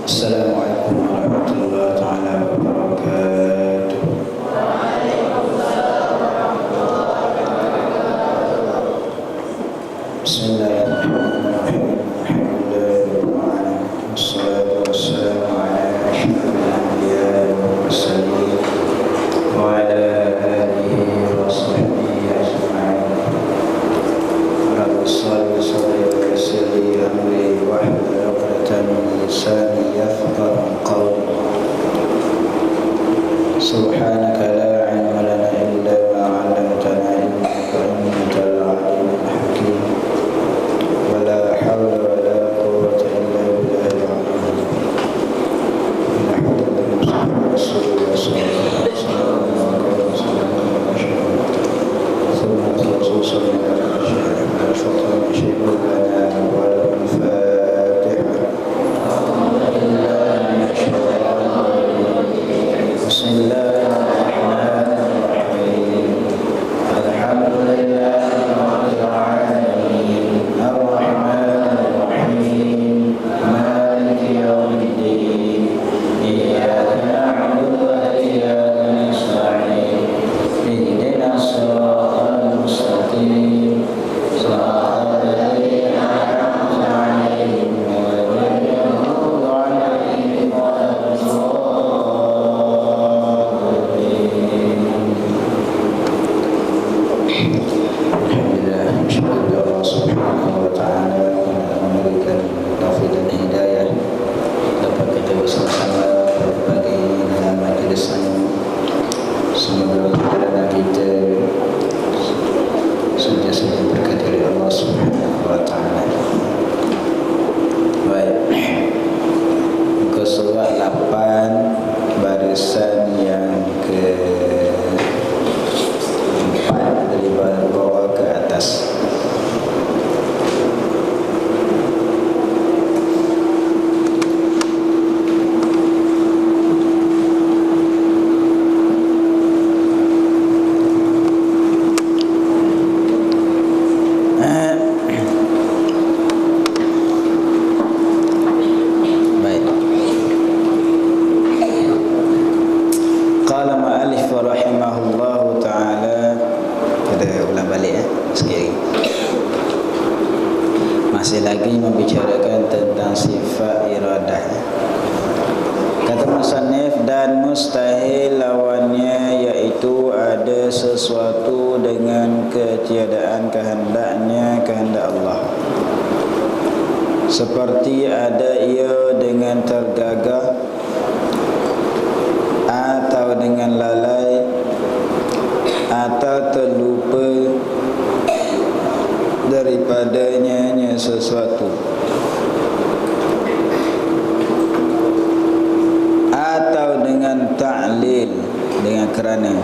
Assalamualaikum warahmatullahi taala wabarakatuh. Bismillahirrahmanirrahim. Alhamdulillahirrahmanirrahim. Wassalatu wassalamu ala asyrafil anbiya'i wal mursalin wa ala alihi wa sahbihi ajma'in. Rabbi shalli wa sallim wa yassir li amri wahlul 'uqdatam min lisani yafqahu qawli. Subhanaka la 'ilma lana illa ma 'allamtana innaka antal 'alimul hakim. Wala hawla wala quwwata illa billahil 'aliyyil 'azim. Nahmaduhu wa sallallahu Masih lagi membicarakan tentang sifat iradah. Kata musannif, dan mustahil lawannya, yaitu ada sesuatu dengan ketiadaan kehendaknya, kehendak Allah. Seperti ada ia dengan tergagah atau dengan lalai atau terlupa daripadanya sesuatu, atau dengan ta'lil, dengan kerana,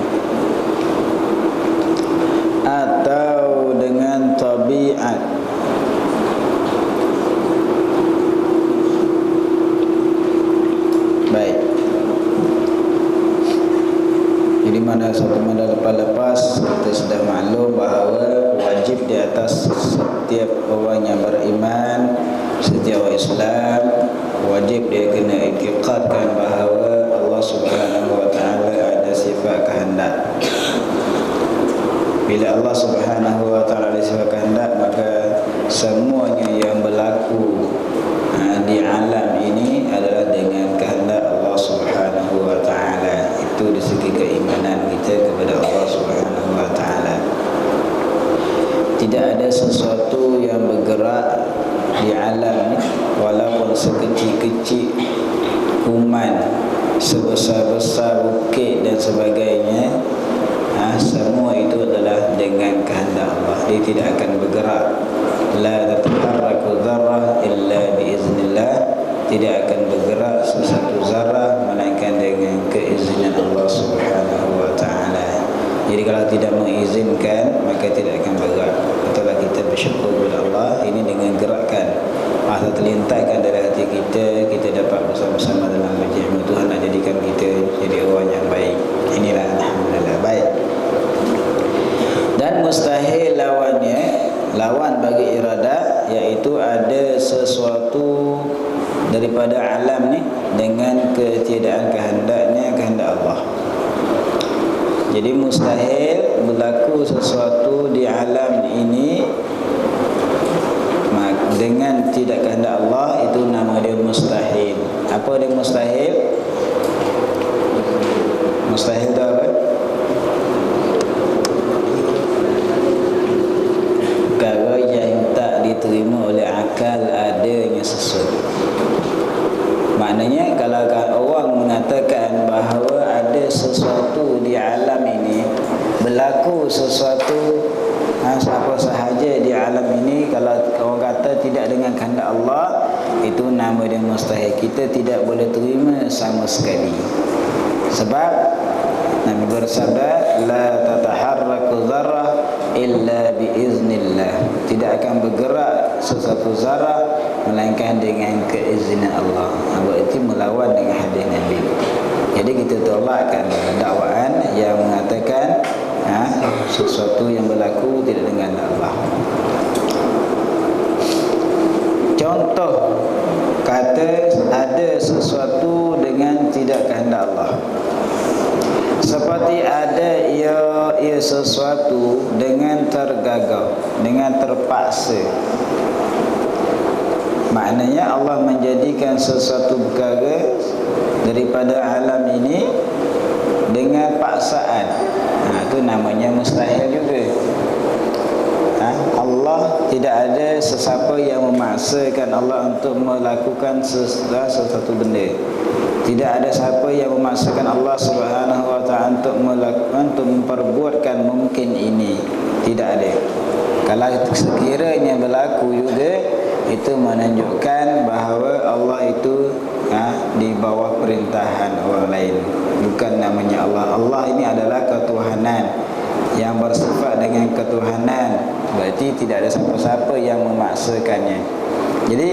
atau dengan tabiat, baik. Jadi mana satu mana lepas-lepas kita sudah maklum bahawa wajib di atas setiap orang yang beriman, setiap orang Islam, wajib dia kena iktiqadkan bahawa Allah Subhanahu wa taala ada sifat kehendak. Bila Allah Subhanahu wa taala ada sifat kehendak, maka semuanya yang berlaku di alam ini adalah dengan kehendak Allah Subhanahu wa taala. Itu dari segi keimanan kita kepada Allah Subhanahu wa taala. Tidak ada sesuatu yang bergerak di alam ni, walaupun sekecil-kecil kuman, sebesar-besar bukit dan sebagainya, semua itu adalah dengan kehendak Allah. Dia tidak akan bergerak. La tataharraku dzarrah illa biiznillah. Tidak akan bergerak sesuatu zarah melainkan dengan keizinan Allah Subhanahu wa taala. Jadi kalau tidak mengizinkan, maka tidak akan bergerak. Betul kita bersyukur kepada Allah, ini dengan gerakan atau terlintaskan dari hati kita, kita dapat bersama-sama dalam majlis. Tuhan nak jadikan kita jadi orang yang baik. Inilah alhamdulillah baik. Dan mustahil lawannya, lawan bagi iradah, iaitu ada sesuatu daripada alam ni dengan ketiadaan kehendaknya, kehendak Allah. Jadi mustahil berlaku sesuatu di alam ini dengan tidak kehendak Allah, itu nama dia mustahil. Apa dia mustahil? Mustahil itu apa? Perkara yang tak diterima oleh akal adanya sesuatu. Maknanya kalau orang mengatakan bahawa ada sesuatu di alam ini, berlaku sesuatu apa sahaja di alam ini, kalau orang kata tidak dengan kehendak Allah, itu nama dia mustahil. Kita tidak boleh terima sama sekali. Sebab Nabi bersabda, la tataharraku zarrah illa biiznillah. Tidak akan bergerak sesuatu zarah melainkan dengan keizinan Allah. Berarti melawan dengan hadis Nabi. Jadi kita tolakkan dakwaan yang mengatakan sesuatu yang berlaku tidak dengan Allah. Contoh kata ada sesuatu dengan tidak kehendak Allah. Seperti ada ia sesuatu dengan tergagap, dengan terpaksa. Maknanya Allah menjadikan sesuatu perkara daripada alam ini dengan paksaan. Itu namanya mustahil juga. Allah tidak ada sesiapa yang memaksakan Allah untuk melakukan sesuatu benda. Tidak ada siapa yang memaksakan Allah Subhanahu wa taala untuk melakukan, untuk memperbuatkan mungkin ini. Tidak ada. Kalau sekiranya berlaku juga, itu menunjukkan bahawa Allah itu di bawah perintahan orang lain, bukan namanya Allah. Allah ini adalah ketuhanan yang bersifat dengan ketuhanan. Berarti tidak ada siapa-siapa yang memaksakannya. Jadi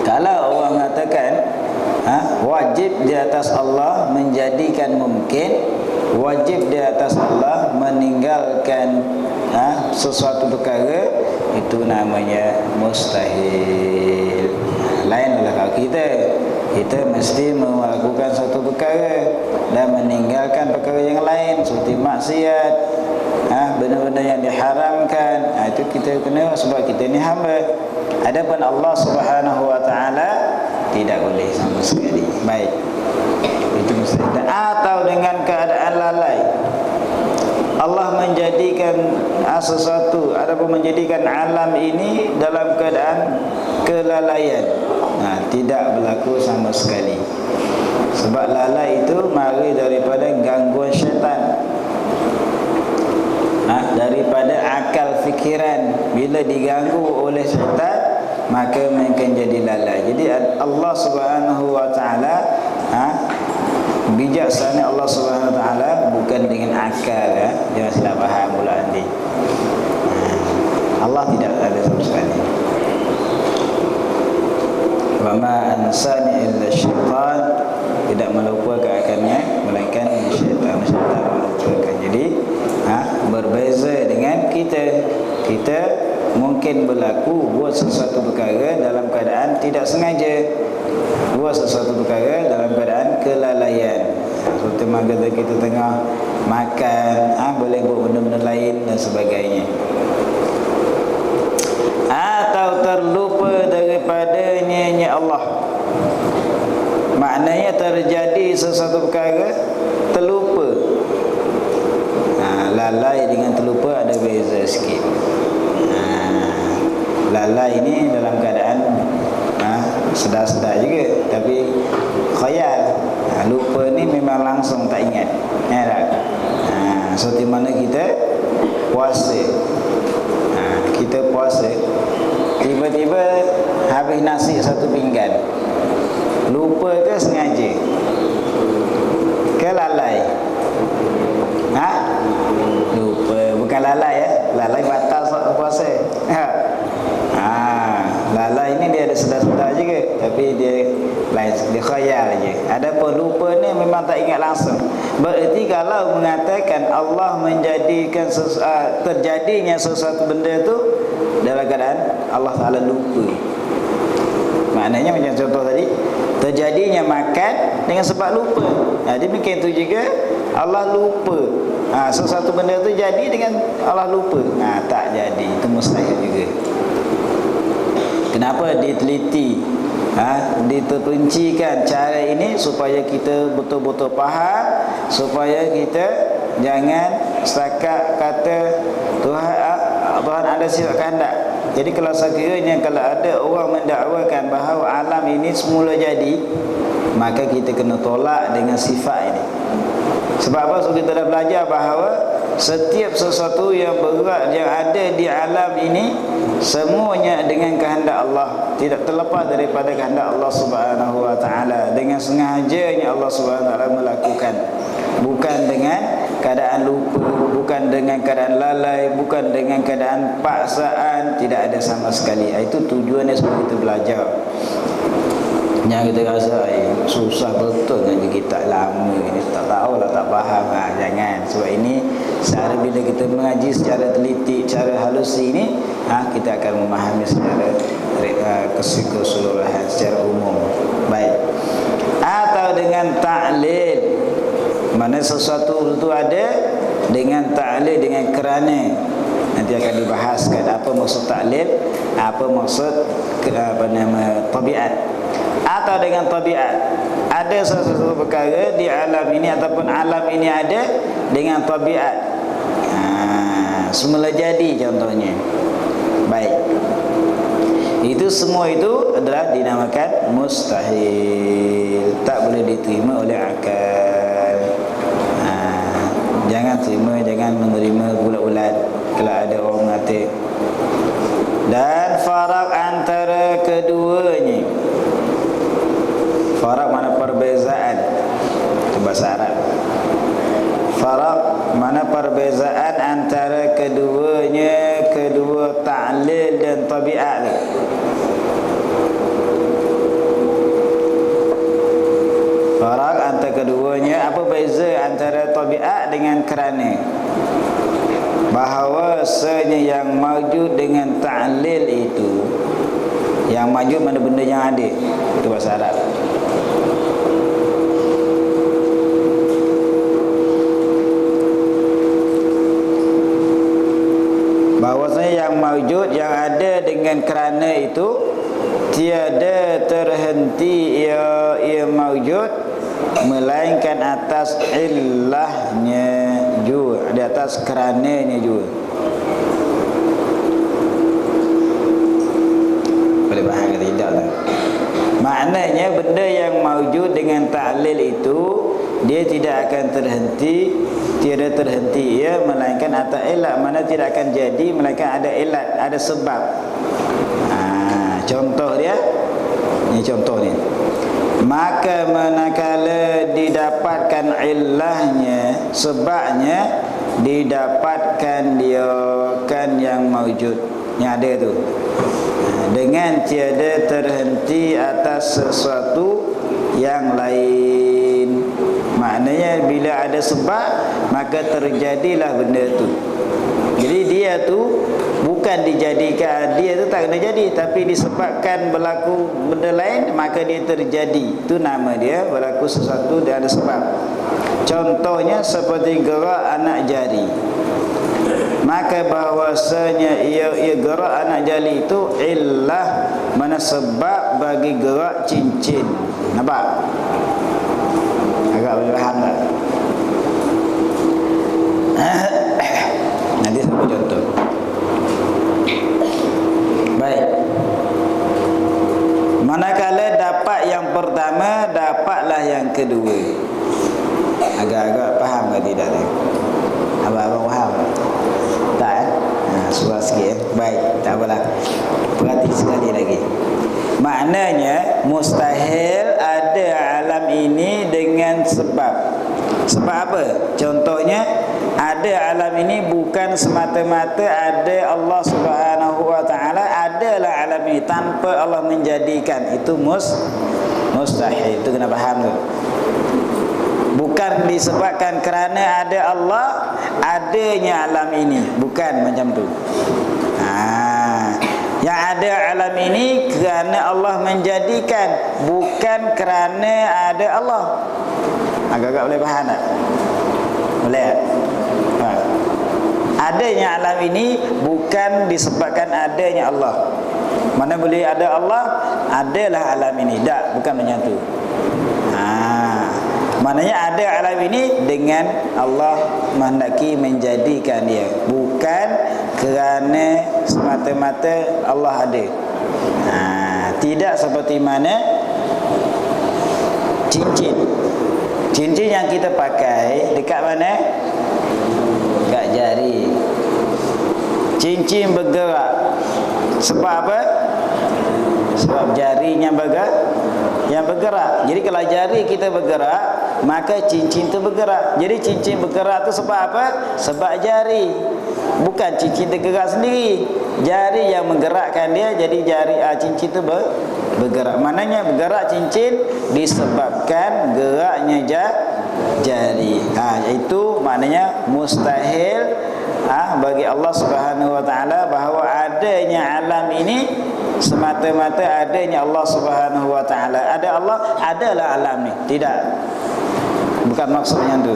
kalau orang mengatakan wajib di atas Allah menjadikan mungkin, wajib di atas Allah meninggalkan sesuatu perkara, itu namanya mustahil. Lainlah kalau kita mesti melakukan satu perkara dan meninggalkan perkara yang lain, seperti maksiat, benda-benda yang diharamkan. Itu kita kena, sebab kita ni hamba. Adapun Allah Subhanahu wa taala tidak boleh sama sekali. Baik, itu mustahil. Atau dengan keadaan lalai, Allah menjadikan sesuatu, ataupun menjadikan alam ini dalam keadaan kelalaian. Tidak berlaku sama sekali. Sebab lalai itu mari daripada gangguan syaitan, daripada akal fikiran. Bila diganggu oleh syaitan, maka mungkin jadi lalai. Jadi Allah Subhanahu wa taala, bijaksana Allah Subhanahu wa taala, bukan dengan akal. Jangan silap faham pula nanti. Allah tidak ada sama sekali. Wa ma ansani illa syaitan, tidak melupakan akannya melainkan syaitan melupakan. Jadi berbeza dengan kita mungkin berlaku buat sesuatu perkara dalam keadaan tidak sengaja, buat sesuatu perkara dalam keadaan kelalaian. Seperti mangga kita tengah makan, boleh buat benda-benda lain dan sebagainya. Atau terlupa daripadanya Allah. Maknanya terjadi sesuatu perkara, terlupa. Lalai dengan terlupa ada beza sikit. Lalai ini dalam keadaan sedar-sedar juga, tapi khayal. Lupa ni memang langsung tak ingat. Seperti mana kita puasa. Kita puasa, tiba-tiba habis nasi satu pinggan. Lupa ke sengaja? Ke lalai? Lupa. Bukan lalai lalai batal puasa. Lalai ini dia ada sedar-sedar juga, tapi dia lain, dia khayal je. Adapun lupa ni memang tak ingat langsung. Berarti kalau mengatakan Allah menjadikan terjadinya sesuatu benda tu dalam keadaan Allah Ta'ala lupa, Maknanya macam contoh tadi, terjadinya makan dengan sebab lupa. Demikian itu juga Allah lupa. Sesuatu benda tu jadi dengan Allah lupa. Tak jadi, itu mustahil juga. Kenapa diteliti? Diterpencikan cara ini supaya kita betul-betul faham, supaya kita jangan setakat kata Tuhan ada sifat kehendak. Jadi kalau sekiranya kalau ada orang mendakwakan bahawa alam ini semula jadi, maka kita kena tolak dengan sifat ini. Sebab apa? So kita dah belajar bahawa setiap sesuatu yang bergerak yang ada di alam ini semuanya dengan kehendak Allah, tidak terlepas daripada kehendak Allah Subhanahu wa taala. Dengan sengajanya Allah Subhanahu wa taala melakukan, bukan dengan keadaan lupa, bukan dengan keadaan lalai, bukan dengan keadaan paksaan, tidak ada sama sekali. Itu tujuannya supaya kita belajar. Yang kita rasa susah betul dengan kitab lama ini, tak tahu lah, tak faham. Jangan. Sebab ini secara bila kita mengaji secara teliti, secara halusi ini, kita akan memahami secara keseluruhan, secara umum. Baik. Atau dengan ta'lil, mana sesuatu itu ada dengan ta'lil, dengan kerana. Nanti akan dibahaskan apa maksud ta'lil, apa maksud tabiat. Atau dengan tabiat, ada sesuatu perkara di alam ini ataupun alam ini ada dengan tabiat. Semula jadi contohnya. Baik. Itu semua itu adalah dinamakan mustahil, tak boleh diterima oleh akal. Jangan terima, jangan menerima bulat-bulat kalau ada orang mengata. Dan farak antara keduanya, farak mana perbezaan, itu bahasa Arab. Farak mana perbezaan antara keduanya, kedua ta'lil dan tabiat. Farak antara keduanya, apa beza antara tabiat dengan kerana? Bahawasanya yang mawjud dengan ta'lil itu, yang mawjud mana benda yang ada, itu bahasa Arab. Bahawasanya yang mawjud, yang ada dengan kerana itu tiada terhenti ia mawjud, melainkan atas illahnya juga, di atas kerananya juga. Boleh faham ke tidak lah? Maknanya benda yang mawjud dengan ta'lil itu dia tidak akan terhenti, tiada terhenti ia, melainkan atas ilat. Mana tidak akan jadi melainkan ada ilat, ada sebab. Contoh dia, ini contoh ni. Maka manakala didapatkan illahnya, sebabnya, didapatkan dia kan yang mawjud, yang ada tu, dengan tiada terhenti atas sesuatu yang lain. Maknanya bila ada sebab, maka terjadilah benda tu. Jadi dia tu bukan dijadikan, dia tu tak kena jadi, tapi disebabkan berlaku benda lain, maka dia terjadi. Itu nama dia, berlaku sesuatu dia ada sebab. Contohnya seperti gerak anak jari. Maka bahawasanya ia gerak anak jari itu illah, mana sebab bagi gerak cincin. Nampak? Agak boleh faham tak? Nanti saya contoh. Baik. Manakala dapat yang pertama, dapatlah yang kedua. Agak-agak faham ke tidak ni? Abang-abang faham? Tak? Surah sikit. Baik, tak apalah. Perhati sekali lagi. Maknanya mustahil ada alam ini dengan sebab. Sebab apa? Contohnya, ada alam ini bukan semata-mata ada Allah Subhanahu wa taala, adalah alam ini tanpa Allah menjadikan. Itu mustahil. Itu kena faham tu. Bukan disebabkan kerana ada Allah adanya alam ini, bukan macam tu. Yang ada alam ini kerana Allah menjadikan, bukan kerana ada Allah. Agak-agak boleh faham tak? Boleh tak? Adanya alam ini bukan disebabkan adanya Allah. Mana boleh ada Allah, adalah alam ini. Tak, bukan macam tu. Maknanya ada alam ini dengan Allah menghendaki menjadikan dia, bukan kerana semata-mata Allah ada. Tidak seperti mana cincin. Cincin yang kita pakai dekat mana? Dekat jari. Cincin bergerak. Sebab apa? Sebab jarinya bergerak. Jadi kalau jari kita bergerak, maka cincin itu bergerak. Jadi cincin bergerak tu sebab apa? Sebab jari. Bukan cincin tergerak sendiri. Jari yang menggerakkan dia, jadi jari cincin itu bergerak. Maknanya bergerak cincin disebabkan geraknya jari. Itu maknanya mustahil bagi Allah Subhanahu wa taala bahawa adanya alam ini semata-mata adanya Allah Subhanahu wa taala. Ada Allah, adalah alam ni. Tidak. Bukan maksudnya itu.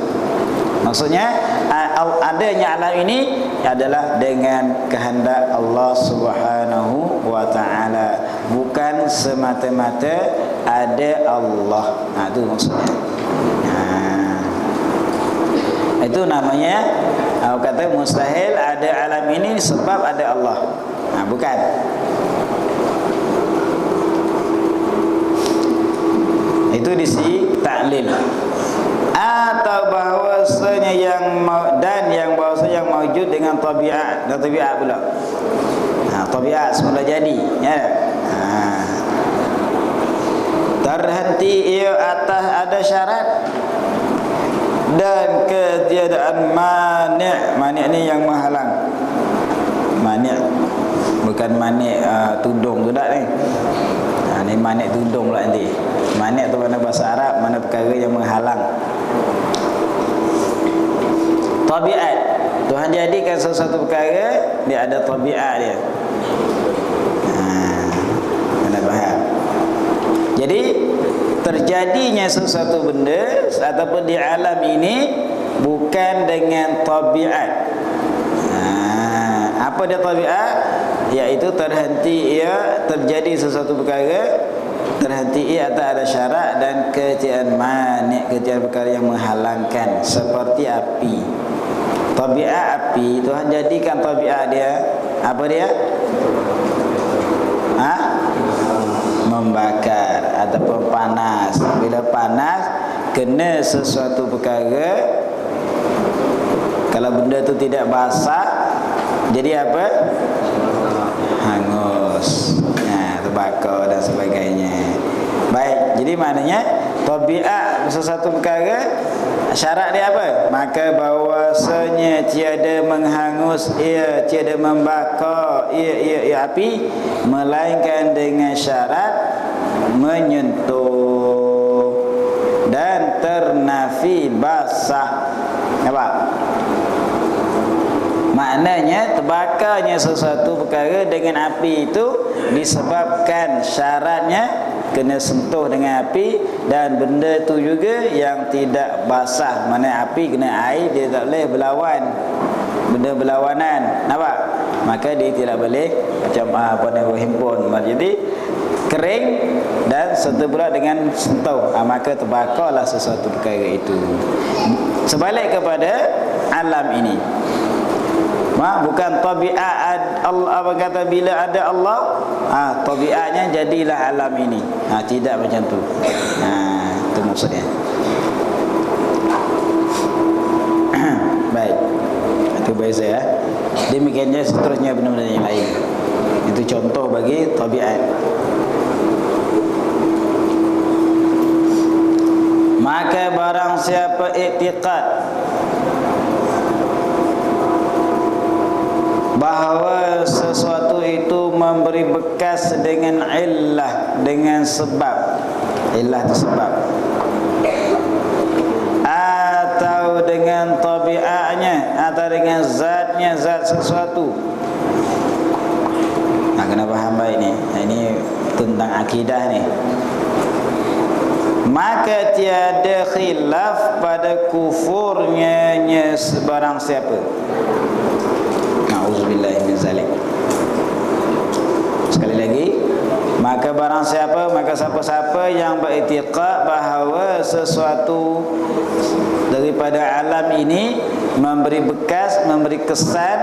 Maksudnya adanya alam ini adalah dengan kehendak Allah Subhanahu wa taala, bukan semata-mata ada Allah. Itu maksudnya. Itu namanya kata mustahil ada alam ini sebab ada Allah. Bukan. Itu di sisi taklil. Atau bahawasanya yang bahawasanya yang maujud dengan tabiat, dan tabiat pula. Tabiat semula jadi, ya. Terhenti ia atas ada syarat dan ketiadaan mani'. Mani' ni yang menghalang. Mani' bukan mani' tudung tu tak ni. Ni mani' tudung pula nanti. Mani' tu mana bahasa Arab, mana perkara yang menghalang. Tabiat, Tuhan jadikan sesuatu perkara, dia ada tabiat dia. Mana faham? Jadi terjadinya sesuatu benda ataupun di alam ini bukan dengan tabiat. Apa dia tabiat? Iaitu terhenti ia, terjadi sesuatu perkara, terhenti ia atau ada syarat dan ketiadaan mani', ketiadaan perkara yang menghalangkan, seperti api. Tabiat api, Tuhan jadikan tabiat dia apa dia? Membakar ataupun panas. Bila panas kena sesuatu perkara, kalau benda tu tidak basah, jadi apa? Hangus, terbakar dan sebagainya. Baik, jadi maknanya tabiat sesuatu perkara, syarat dia apa? Maka bahawasanya tiada menghangus ia, tiada membakar ia api, melainkan dengan syarat menyentuh dan ternafi basah. Nampak? Maknanya terbakarnya sesuatu perkara dengan api itu disebabkan syaratnya kena sentuh dengan api, dan benda tu juga yang tidak basah. Mana api kena air, dia tak boleh berlawan, benda berlawanan. Nampak? Maka dia tidak boleh macam apa nak berhimpun. Jadi kering dan sentuh pula dengan sentuh, maka terbakarlah sesuatu perkara itu. Sebalik kepada alam ini, bukan tabiat Allah. Apa kata bila ada Allah, tabiatnya jadilah alam ini. Tidak macam tu. Itu maksudnya. Baik. Itu bahasa ya. Demikiannya seterusnya benda-benda yang lain. Itu contoh bagi tabiat. Maka barang siapa i'tiqad bahawa sesuatu itu memberi bekas dengan illah, dengan sebab. Illah itu sebab, atau dengan tabiatnya, atau dengan zatnya, zat sesuatu. Kenapa tentang akidah ni. Maka tiada khilaf pada kufurnya sebarang siapa. Na'udzubillah min zalik. Sekali lagi, maka barang siapa, maka siapa-siapa yang beriktikad bahawa sesuatu daripada alam ini memberi bekas, memberi kesan,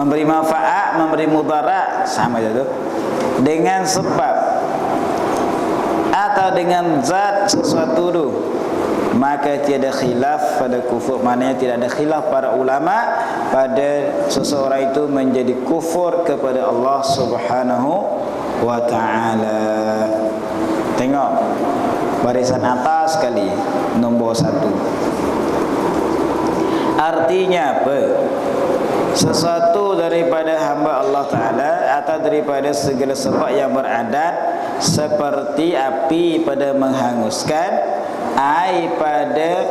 memberi manfaat, memberi mudarat, sama je tu, dengan sebab atau dengan zat sesuatu tu, maka tiada khilaf pada kufur. Maknanya tidak ada khilaf para ulama pada seseorang itu menjadi kufur kepada Allah Subhanahu wa ta'ala. Tengok barisan atas sekali, nombor 1. Artinya apa? Sesuatu daripada hamba Allah Ta'ala atau daripada segala sebab yang beradat, seperti api pada menghanguskan, air pada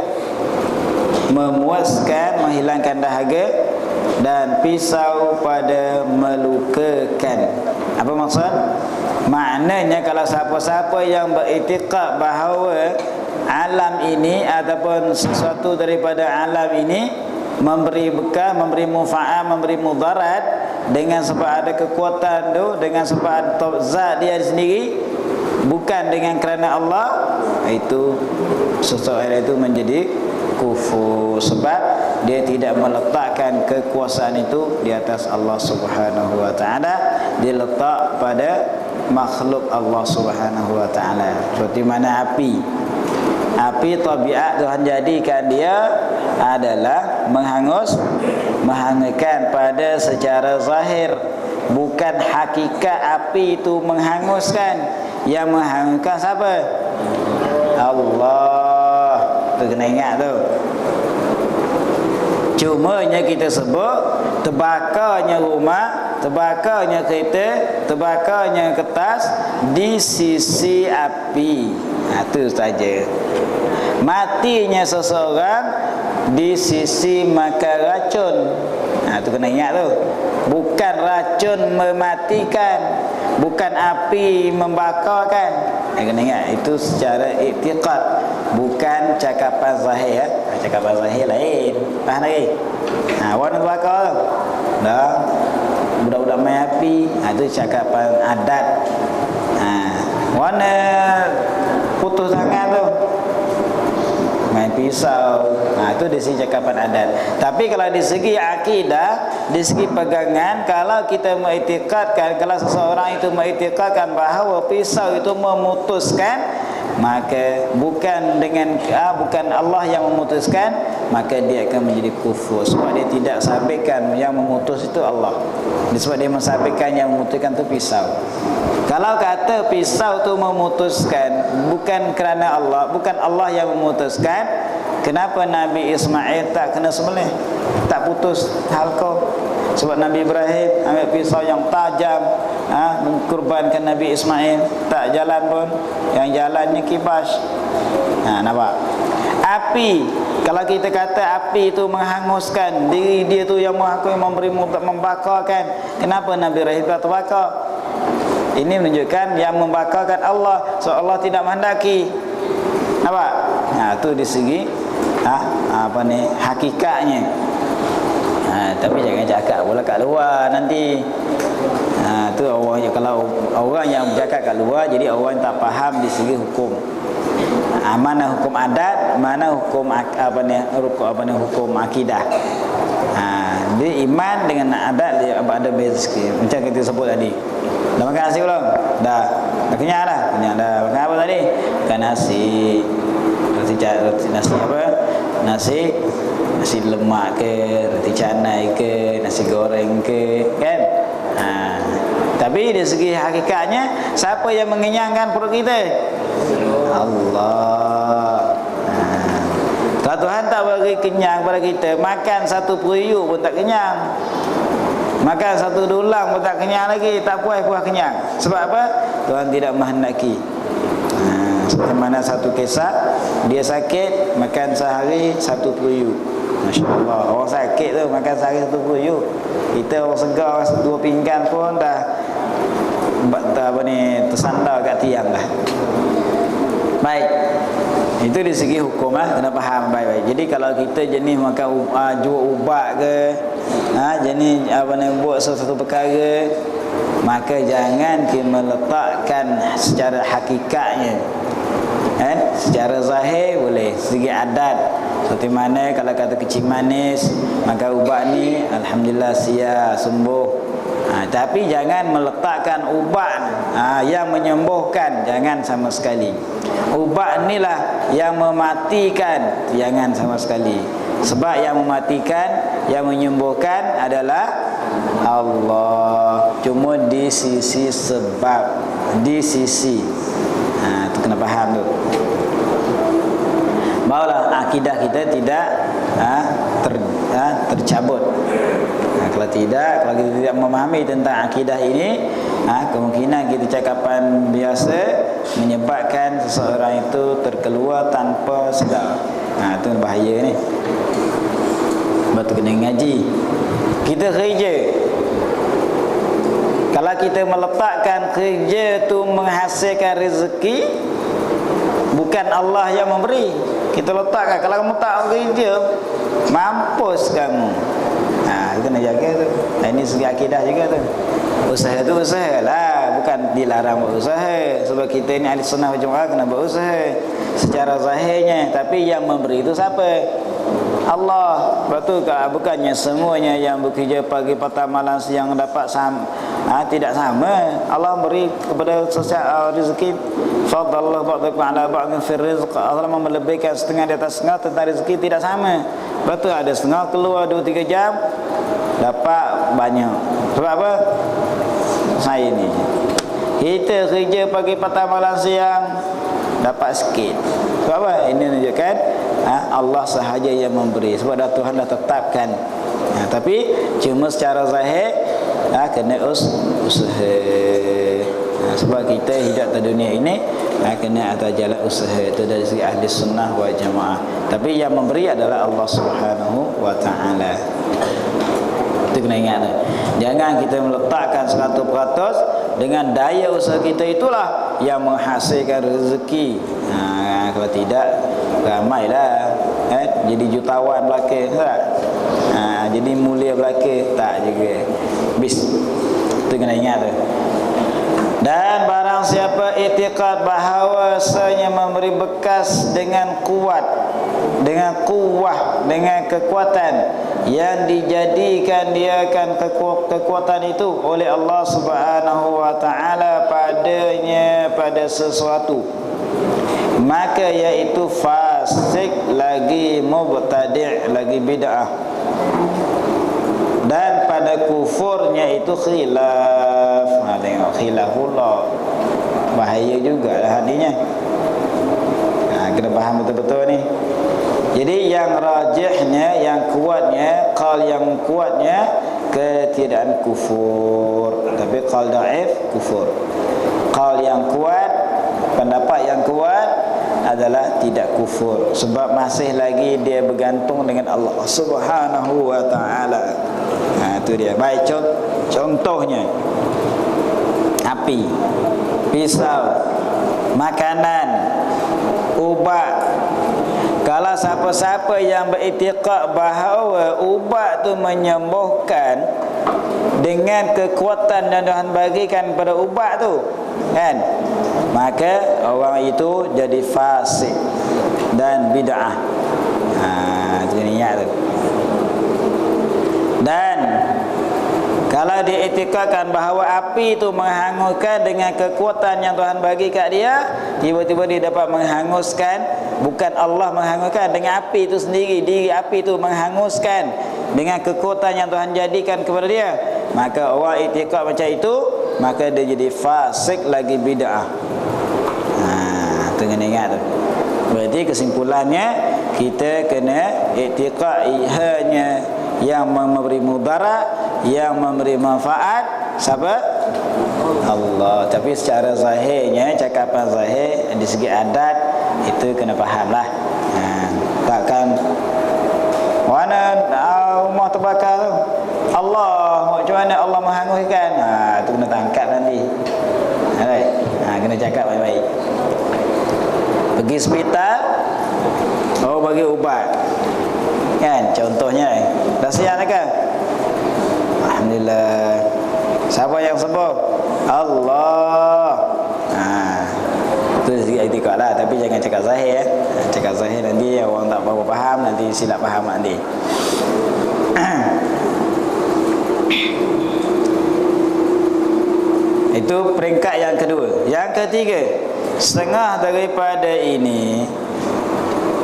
memuaskan, menghilangkan dahaga, dan pisau pada melukakan. Apa maksud? Maknanya kalau siapa-siapa yang beriktikad bahawa alam ini ataupun sesuatu daripada alam ini memberi bekas, memberi manfaat, memberi mudarat, dengan sebab ada kekuatan tu, dengan sebab zat dia sendiri, bukan dengan kerana Allah, itu seseorang itu menjadi kufur. Sebab dia tidak meletakkan kekuasaan itu di atas Allah Subhanahu wa ta'ala, dia letak pada makhluk Allah Subhanahu wa ta'ala. Seperti mana api, tabiat Tuhan jadikan dia adalah menghanguskan pada secara zahir, bukan hakikat api itu menghanguskan. Yang menghanguskan siapa? Allah. Tu kena ingat tu. Cumanya kita sebut terbakarnya rumah, terbakarnya kereta, terbakarnya kertas di sisi api. Itu saja. Matinya seseorang di sisi makan racun. Itu kena ingat tu. Bukan racun mematikan, bukan api membakarkan. Kena ingat, itu secara iktiqad, bukan cakapan zahir ya. Cakapan zahir lain. Faham lagi? Warna bakar tu. Dah. Budak-budak main api, itu cakapan adat. Warna putus tangan tu, main pisau. Itu di segi cakapan adat. Tapi kalau di segi akidah, di segi pegangan, kalau kita mengiktikadkan, kalau seseorang itu mengiktikadkan bahawa pisau itu memutuskan, maka bukan Allah yang memutuskan, maka dia akan menjadi kufur. Sebab dia tidak sabitkan yang memutus itu Allah. Sebab dia mensabitkan yang memutuskan itu pisau. Kalau kata pisau itu memutuskan, bukan kerana Allah, bukan Allah yang memutuskan, kenapa Nabi Ismail tak kena sembelih, tak putus halqa? Sebab Nabi Ibrahim ambil pisau yang tajam, mengkurbankan Nabi Ismail, tak jalan pun, yang jalannya kibas. Nampak? Api, kalau kita kata api itu menghanguskan, diri dia tu yang menghanguskan, memberi membakarkan, kenapa Nabi Ibrahim tak terbakar? Ini menunjukkan yang membakarkan Allah, so Allah tidak menghendaki. Nampak? Itu di segi hakikatnya. Tapi jangan cakap pula kat luar nanti. Tu orang, kalau orang yang bercakap kat luar, jadi orang tak faham di segi hukum. Mana hukum adat, mana hukum hukum akidah. Jadi iman dengan adat dia ada beza sikit. Macam kita sebut tadi. Dah makan nasi belum? Dah. Dah kenyang dah? Kenyang dah. Makan apa tadi? Makan nasi. Nasi apa? Nasi lemak ke, roti canai ke, nasi goreng ke, kan? Tapi dari segi hakikatnya, siapa yang mengenyangkan perut kita? Allah. Kalau Tuhan tak bagi kenyang kepada kita, makan satu periuk pun tak kenyang, makan satu dulang pun tak kenyang lagi, tak puas kenyang. Sebab apa? Tuhan tidak menghendaki. Seperti mana satu kisah, dia sakit, makan sehari satu periuk. Masya Allah, orang sakit tu makan sehari satu periuk. Kita orang segar, dua pinggan pun dah tersandar kat tiang lah. Baik. Itu dari segi hukum lah, kena faham baik-baik. Jadi kalau kita jenis makan jual ubat ke, jenis buat sesuatu perkara, maka jangan kita meletakkan secara hakikatnya. Secara zahir boleh, segi adat. Seperti mana kalau kata kecil manis, maka ubat ni alhamdulillah sembuh. Tapi jangan meletakkan ubat yang menyembuhkan, jangan sama sekali. Ubat inilah yang mematikan, jangan sama sekali. Sebab yang mematikan, yang menyembuhkan adalah Allah. Cuma di sisi sebab, di sisi itu kena faham tu. Barulah akidah kita tidak tercabut. Kalau tidak, kalau kita tidak memahami tentang akidah ini, kemungkinan kita cakapan biasa menyebabkan seseorang itu terkeluar tanpa sedar. Itu bahaya ni. Sebab tu kena ngaji. Kita kerja, kalau kita meletakkan kerja tu menghasilkan rezeki, bukan Allah yang memberi. Kita letakkan, kalau kamu tak kerja, mampus kamu. Kena jaga tu. Ini segi akidah juga tu. Usaha tu usaha lah, bukan dilarang berusaha. Sebab kita ni ahli sunnah wal jamaah kena berusaha secara zahirnya. Tapi yang memberi itu siapa? Allah. Betul ke? Bukannya semuanya yang bekerja pagi, petang, malam, siang dapat tidak sama. Allah beri kepada sesiapa rezeki. Fadallah ba'dakum ala ba'din fi rizq. Allah melebihkan setengah di atas setengah tentang rezeki tidak sama. Betul, ada setengah keluar 2-3 jam dapat banyak. Sebab apa? Saya ni, kita kerja pagi, petang, malam, siang dapat sikit. Sebab apa? Ini menunjukkan Allah sahaja yang memberi. Sebab dah Tuhan dah tetapkan. Tapi cuma secara zahir kena usaha. Sebab kita hidup di dunia ini kena atas jalan usaha. Itu dari segi ahli sunnah wal jamaah. Tapi yang memberi adalah Allah Subhanahu wa ta'ala. Itu kena ingat. Jangan kita meletakkan 100% dengan daya usaha kita itulah yang menghasilkan rezeki. Kalau tidak, ramailah jadi jutawan belaka, tak? Jadi mulia belaka, tak juga. Itu kena ingat tu. Dan barang siapa i'tiqad bahawasanya memberi bekas dengan kuat, dengan kuwah, dengan kekuatan yang dijadikan dia akan kekuatan itu oleh Allah Subhanahu wa ta'ala padanya, pada sesuatu, maka iaitu fasik, lagi mubtadi', lagi bid'ah. Dan pada kufurnya itu khilaf. Tengok khilafullah, bahaya juga lah hatinya. Kena faham betul-betul ni. Jadi yang rajihnya, yang kuatnya, qaul yang kuatnya ketiadaan kufur. Tapi qaul dhaif kufur. Qaul yang kuat, pendapat yang kuat adalah tidak kufur. Sebab masih lagi dia bergantung dengan Allah Subhanahu wa ta'ala. Itu dia. Baik, contohnya api, pisau, makanan, ubat. Kalau siapa-siapa yang beriktikad bahawa ubat tu menyembuhkan dengan kekuatan yang Tuhan bagikan pada ubat tu, kan, maka orang itu jadi fasik dan bid'ah. Itu niat tu. Dan kalau diiktikadkan bahawa api itu menghanguskan dengan kekuatan yang Tuhan bagi kat dia, tiba-tiba dia dapat menghanguskan, bukan Allah menghanguskan, dengan api itu sendiri, diri api itu menghanguskan dengan kekuatan yang Tuhan jadikan kepada dia, maka orang iktikad macam itu, maka dia jadi fasik lagi bid'ah. Tengah ingat tu. Berarti kesimpulannya, kita kena iktikad hanya yang memberi mudarat, yang memberi manfaat, siapa? Allah. Tapi secara zahirnya, cakapan zahir di segi adat itu kena fahamlah. Takkan mana rumah terbakar tu, Allah, macam mana Allah menghanguskan? Itu kena tangkap nanti. Alright. Kena cakap baik-baik. Pergi hospital, bagi ubat. Kan contohnya. Dah siap dah kan? Alhamdulillah. Siapa yang sembuh? Allah. Itu iktikad lah, tapi jangan cakap zahir cakap zahir nanti orang tak berapa faham, nanti silap faham nanti. Itu peringkat yang kedua. Yang ketiga, setengah daripada ini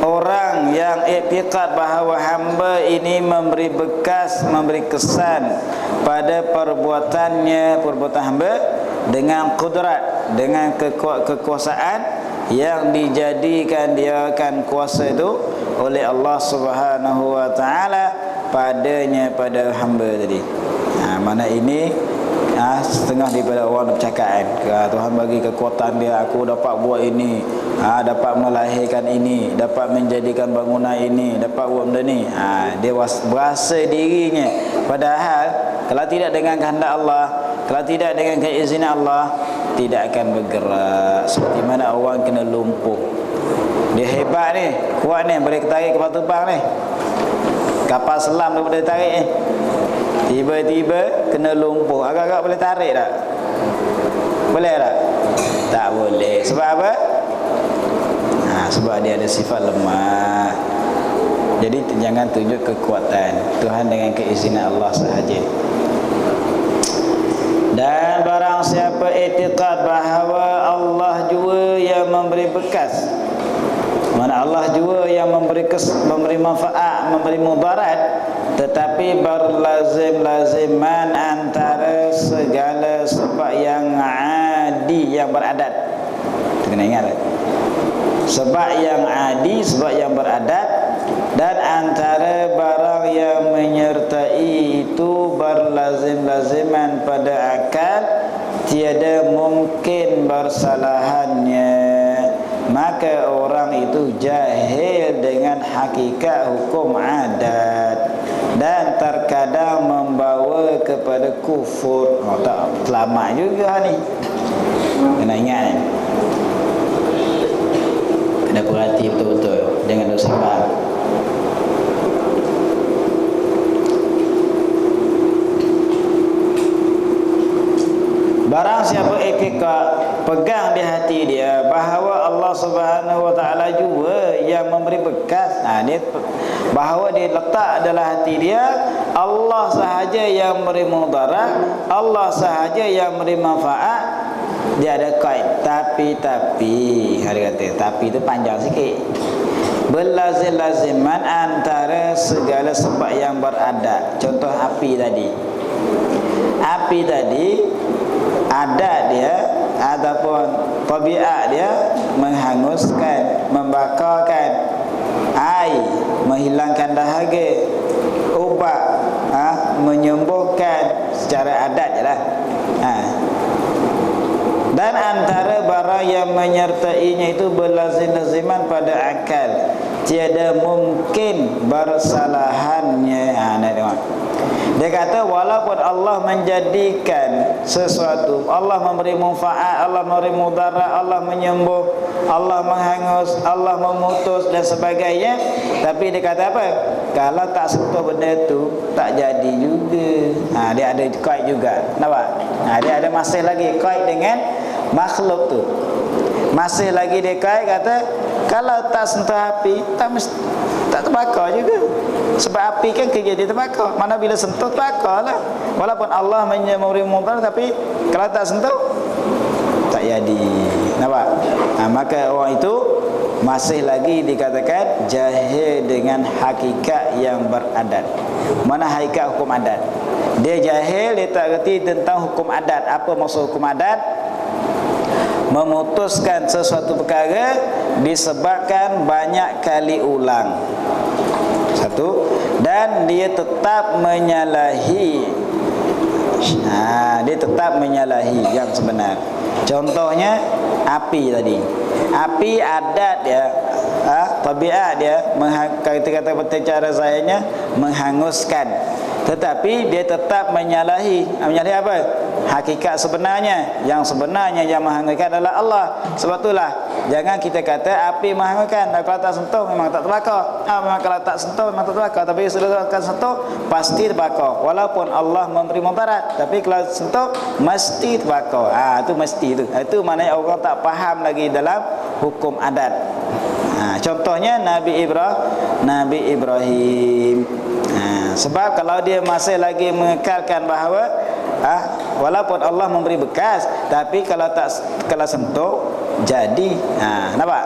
orang yang iktikad bahawa hamba ini memberi bekas, memberi kesan pada perbuatannya, perbuatan hamba dengan kudrat, dengan kekuasaan yang dijadikan dia akan kuasa itu oleh Allah Subhanahu wa taala padanya, pada hamba tadi. Mana ini setengah daripada orang bercakap kan, Tuhan bagi kekuatan dia, aku dapat buat ini, dapat melahirkan ini, dapat menjadikan bangunan ini, dapat buat benda ni. Dia berasa dirinya, padahal kalau tidak dengan kehendak Allah, kalau tidak dengan keizinan Allah, tidak akan bergerak. Seperti mana orang kena lumpuh, dia hebat ni, kuat ni, boleh tarik kapal terbang ni, kapal selam dia boleh tarik ni. Tiba-tiba kena lumpuh, agak-agak boleh tarik tak? Boleh tak? Tak boleh. Sebab apa? Sebab dia ada sifat lemah. Jadi jangan tunjuk kekuatan. Tuhan dengan keizinan Allah sahaja. Dan barang siapa i'tiqad bahawa Allah jua yang memberi bekas, mana Allah jua yang memberi manfaat, memberi mudarat, tetapi berlazim-laziman antara segala sebab yang adi, yang beradat. Kena ingat tak? Sebab yang adi, sebab yang beradat, dan antara barang yang menyertai itu berlazim-laziman pada akal, tiada mungkin bersalahannya, maka orang itu jahil dengan hakikat hukum adat dan terkadang membawa kepada kufur. Tak selamat juga ni. Kena ingat ni. Kena perhati betul-betul, jangan duk sembang. Barang siapa iktikad, pegang di hati dia bahawa Allah Subhanahu wa taala juga yang memberi bekas. Dia bahawa dia letak dalam hati dia Allah sahaja yang memberi mudarat, Allah sahaja yang memberi manfaat. Dia ada kaid, tapi hari kata tapi itu panjang sikit. Berlazim-laziman antara segala sebab yang beradat. Contoh api tadi. Api tadi adat dia ataupun tabiat dia menghanguskan, membakarkan, air menghilangkan dahaga, ubat menyembuhkan, secara adat je lah. Dan antara barang yang menyertainya itu berlazim-laziman pada akal, tiada mungkin bersalahannya. Nak tengok. Dia kata walaupun Allah menjadikan sesuatu, Allah memberi manfaat, Allah memberi mudarat, Allah menyembuh, Allah menghangus, Allah memutus dan sebagainya, tapi dia kata apa? Kalau tak sentuh benda tu tak jadi juga. Dia ada kait juga. Nampak? Dia ada masih lagi kait dengan makhluk tu. Masih lagi dia kait kata kalau tak sentuh api tak terbakar juga. Sebab api kan kerja dia terbakar. Mana bila sentuh terbakar lah. Walaupun Allah memberi mudarat, tapi kalau tak sentuh tak jadi. Nampak? Maka orang itu masih lagi dikatakan jahil dengan hakikat yang beradat. Mana hakikat hukum adat? Dia jahil, dia tak reti tentang hukum adat. Apa maksud hukum adat? Memutuskan sesuatu perkara disebabkan banyak kali ulang. Satu. Dan dia tetap menyalahi. Dia tetap menyalahi yang sebenar. Contohnya api tadi. Api adat dia, tabiat dia, kata cara sayanya menghanguskan. Tetapi dia tetap menyalahi. Menyalahi apa? hakikat sebenarnya. Yang sebenarnya yang menghangatkan adalah Allah. Sebab itulah jangan kita kata api menghangatkan. Kalau tak sentuh memang tak terbakar. Memang kalau tak sentuh memang tak terbakar. Tapi sudah akan sentuh pasti terbakar. Walaupun Allah memberi mudarat, tapi kalau sentuh mesti terbakar. Itu mesti tu. Itu maknanya orang tak faham lagi dalam hukum adat. Contohnya Nabi Ibrahim. Sebab kalau dia masih lagi mengekalkan bahawa walaupun Allah memberi bekas, tapi kalau sentuh jadi. Nampak?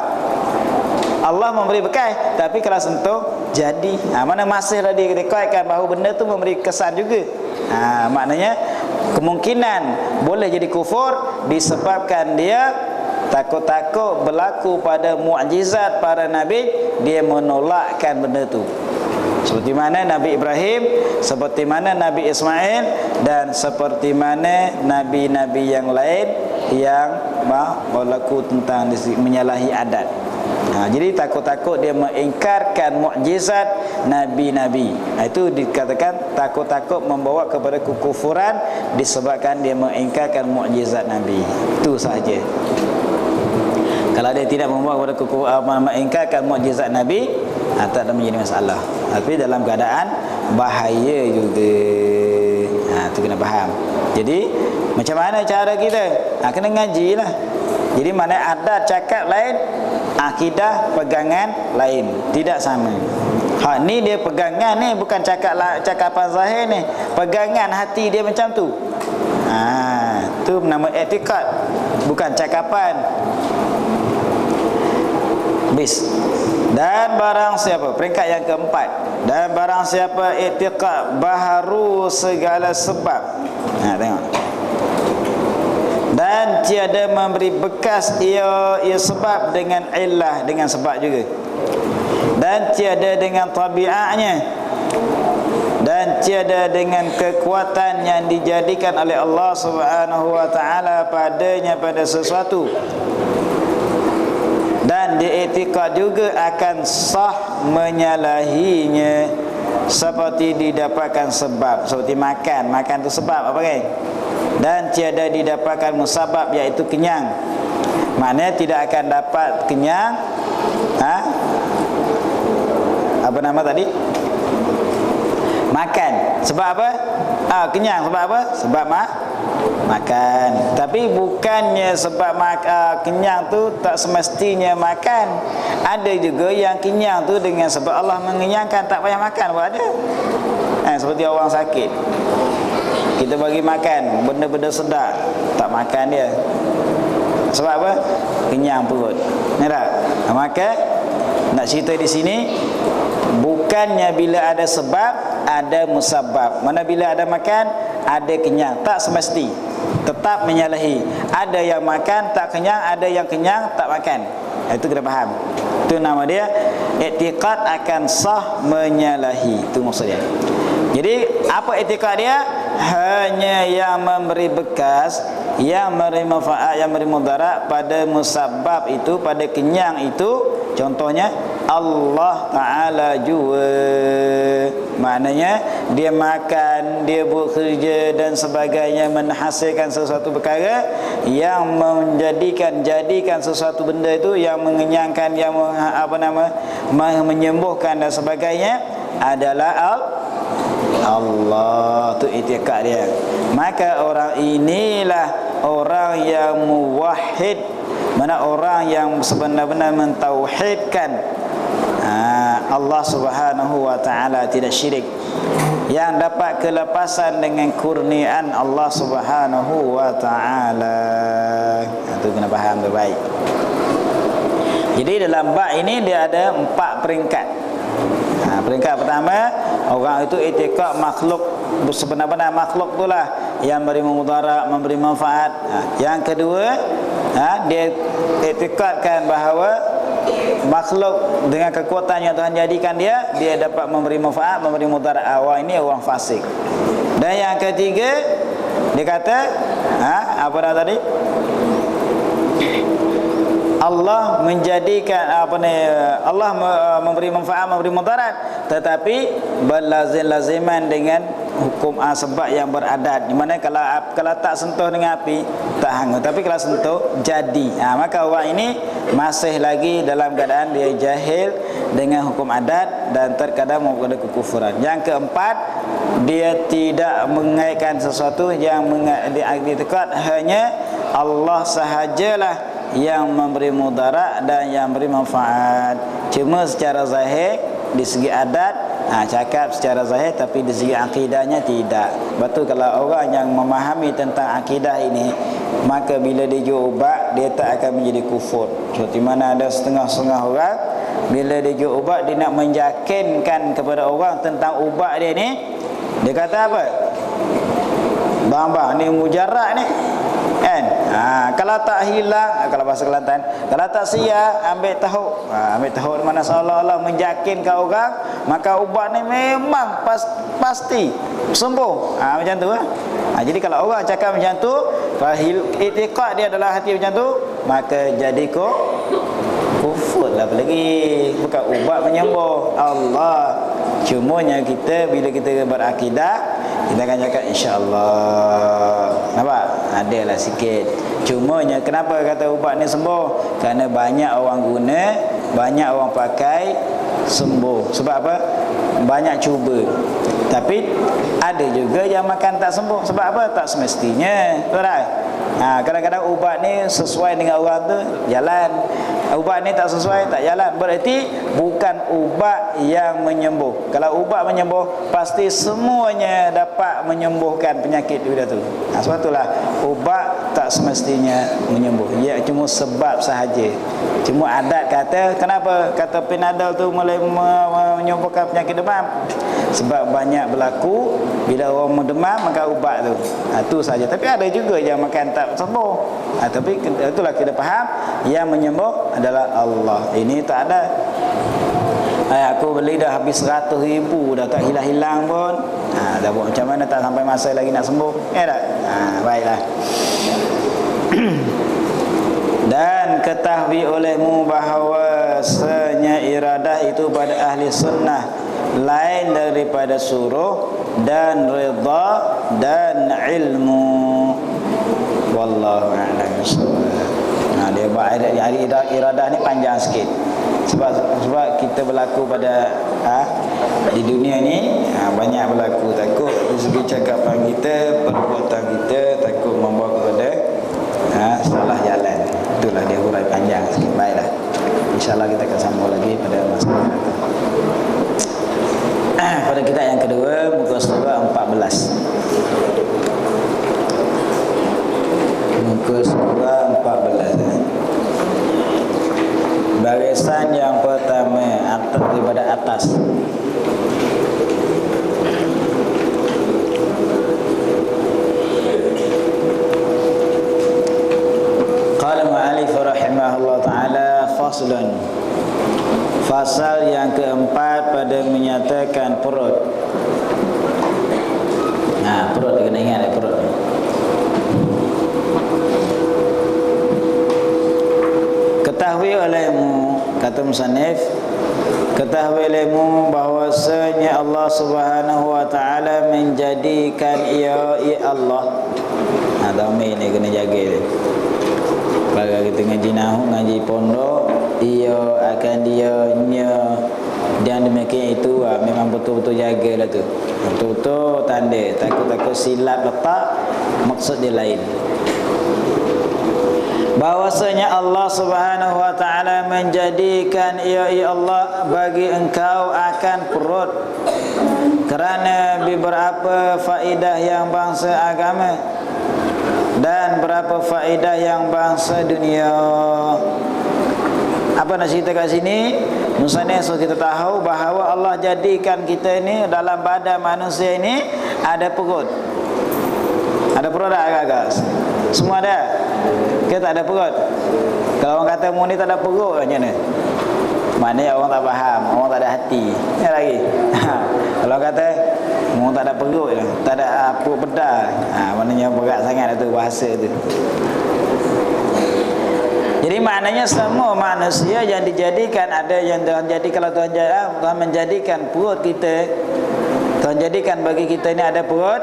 Allah memberi bekas, tapi kalau sentuh jadi. Mana masih lagi dikaitkan bahawa benda tu memberi kesan juga. Maknanya kemungkinan boleh jadi kufur disebabkan dia takut-takut berlaku pada mukjizat para nabi, dia menolakkan benda tu. Seperti mana Nabi Ibrahim, seperti mana Nabi Ismail, dan seperti mana nabi-nabi yang lain yang berlaku tentang menyalahi adat. Jadi takut-takut dia mengingkarkan mukjizat nabi-nabi. Itu dikatakan takut-takut membawa kepada kekufuran disebabkan dia mengingkarkan mukjizat nabi. Itu sahaja. Kalau dia tidak membawa kepada mengingkarkan mukjizat nabi, tak ada menjadi masalah. Tapi dalam keadaan bahaya juga. Itu kena faham. Jadi macam mana cara kita? Kena ngaji lah. Jadi mana adat cakap lain, akidah pegangan lain, tidak sama. Ni dia pegangan ni bukan cakapan zahir ni. Pegangan hati dia macam tu. Tu nama i'tiqad, bukan cakapan. Bis. Dan barang siapa, peringkat yang keempat, dan barang siapa i'tiqad baharu segala sebab. Tengok. Dan tiada memberi bekas ia sebab dengan illah, dengan sebab juga. Dan tiada dengan tabiatnya, dan tiada dengan kekuatan yang dijadikan oleh Allah Subhanahu wa taala padanya pada sesuatu. Dan diiktikad juga akan sah menyalahinya seperti didapatkan sebab, seperti makan tu sebab apa kan? Dan tiada didapatkan musabab, iaitu kenyang. Maknanya tidak akan dapat kenyang. Apa nama tadi? Makan. Sebab apa? Kenyang. Sebab apa? Sebab makan. Tapi bukannya sebab kenyang tu tak semestinya makan. Ada juga yang kenyang tu dengan sebab Allah mengenyangkan, tak payah makan pun ada. Seperti orang sakit, kita bagi makan benda-benda sedap, tak makan dia. Sebab apa? Kenyang perut. Ni tak? Maka nak cerita di sini, bukannya bila ada sebab ada musabab. Mana bila ada makan ada kenyang, tak semesti, tetap menyalahi. Ada yang makan tak kenyang, ada yang kenyang tak makan. Itu kena faham. Itu nama dia i'tiqad akan sah menyalahi. Itu maksud dia. Jadi apa i'tiqad dia? Hanya yang memberi bekas, yang memberi manfaat, yang memberi mudarat pada musabab itu, pada kenyang itu. Contohnya Allah Ta'ala jua. Maknanya dia makan, dia bekerja dan sebagainya, menghasilkan sesuatu perkara yang jadikan sesuatu benda itu yang mengenyangkan, yang menyembuhkan dan sebagainya adalah Allah. Tu i'tiqad dia. Maka orang inilah orang yang muwahhid, mana orang yang sebenar-benar mentauhidkan Allah Subhanahu wa taala, tidak syirik, yang dapat kelepasan dengan kurniaan Allah Subhanahu wa taala. Itu kena faham baik. Jadi dalam bab ini dia ada 4 peringkat. Peringkat pertama, orang itu i'tiqad makhluk, sebenar-benar makhluk itulah yang memberi mudarat, memberi manfaat. Yang kedua, dia i'tiqadkan bahawa makhluk dengan kekuatan yang Tuhan jadikan dia dapat memberi manfaat, memberi mudarat. Ini orang fasik. Dan yang ketiga, dia kata apa dah tadi? Allah menjadikan Allah memberi manfaat, memberi mudarat, tetapi berlazim-laziman dengan hukum sebab yang beradat, di mana kalau tak sentuh dengan api tak hangus, tapi kalau sentuh jadi. Maka orang ini masih lagi dalam keadaan dia jahil dengan hukum adat dan terkadang membuat kekufuran. Yang keempat, dia tidak mengaitkan sesuatu yang diiktikad hanya Allah sahajalah yang memberi mudarat dan yang memberi manfaat. Cuma secara zahir di segi adat cakap secara zahir, tapi di segi akidahnya tidak. Betul, kalau orang yang memahami tentang akidah ini, maka bila dia jual ubat, dia tak akan menjadi kufur. Seperti mana ada setengah-setengah orang, bila dia jual ubat, dia nak meyakinkan kepada orang tentang ubat dia ni, dia kata apa? Bang, ni mujarab ni kan? Kalau tak hilang, kalau bahasa Kelantan, kalau tak sia, ambil tahu. Ambil tahu di mana seolah-olah menyakinkan orang, maka ubat ni memang pasti sembuh. Macam tu jadi kalau orang cakap macam tu, fahil i'tiqad dia adalah hati macam tu, maka jadi kufur lah. Apalagi bukan ubat menyembuh Allah. Cumanya kita bila kita berakidah, kita akan cakap insya-Allah. Nampak? Adalah sikit. Cumanya kenapa kata ubat ni sembuh? Kerana banyak orang guna, banyak orang pakai, sembuh. Sebab apa? Banyak cuba. Tapi ada juga yang makan tak sembuh. Sebab apa? Tak semestinya. Betul tak? Kadang-kadang ubat ni sesuai dengan orang tu, jalan. Ubat ni tak sesuai, tak jalan. Berarti bukan ubat yang menyembuh. Kalau ubat menyembuh, pasti semuanya dapat menyembuhkan penyakit dia tu. Sebab itulah ubat tak semestinya menyembuh. Ia cuma sebab sahaja. Cuma adat kata, kenapa kata Panadol tu mulai menyembuhkan penyakit demam? Sebab banyak berlaku bila orang demam maka ubat tu. Itu saja. Tapi ada juga yang makan tak sembuh. Tapi itulah kita faham, yang menyembuh adalah Allah. Ini tak ada. Aku beli dah habis 100,000 dah tak hilang-hilang pun. Dah buat macam mana, tak sampai masa lagi nak sembuh. Tak? Baiklah. Dan ketahui olehmu bahawasanya iradah itu pada ahli sunnah lain daripada suruh dan rida dan ilmu. Wallahu a'lam bishawab. Dia buat iradah ni panjang sikit. Sebab kita berlaku pada di dunia ni banyak berlaku, takut dari segi cakapan kita, perbuatan kita takut membawa kepada salah jalan. Itulah dia hurai panjang sikit. Baiklah, InsyaAllah kita akan sambung lagi pada masa akan datang. Pada kitab yang kedua, muka surat 14. Muka surat 14. Barisan yang pertama daripada atas. Qala mu'allif rahimahullah ta'ala, faslun. Fasal yang keempat pada menyatakan perut. Perut kena ingat perut. Ketahui olehmu, kata musannif, ketahui olehmu bahwasanya Allah Subhanahu wa taala menjadikan ia Allah. Dhamir ni kena jaga dia. Kalau kita ngaji nahwu, ngaji pondok, ia akan nya dan demikian itu memang betul-betul jagalah tu. Betul-betul tanda, takut-takut silap letak maksud dia lain. Bahwasanya Allah Subhanahu wa taala menjadikan ia Allah bagi engkau akan perut kerana beberapa faedah yang bangsa agama dan berapa faedah yang bangsa dunia. Apa nak cerita kat sini? Musannif so kita tahu bahawa Allah jadikan kita ini dalam badan manusia ini ada perut. Ada perut tak agak-agak? Semua ada? Kita tak ada perut. Kalau orang kata mu ni tak ada perut, macam mana? Maknanya orang tak faham, orang tak ada hati. Ni lagi. Kalau kata mu tak ada perut, tak ada perut pedal, maknanya berat sangat tu bahasa tu. Jadi maknanya semua manusia yang dijadikan, ada yang Tuhan jadi, kalau Tuhan menjadikan perut kita, Tuhan jadikan bagi kita ini ada perut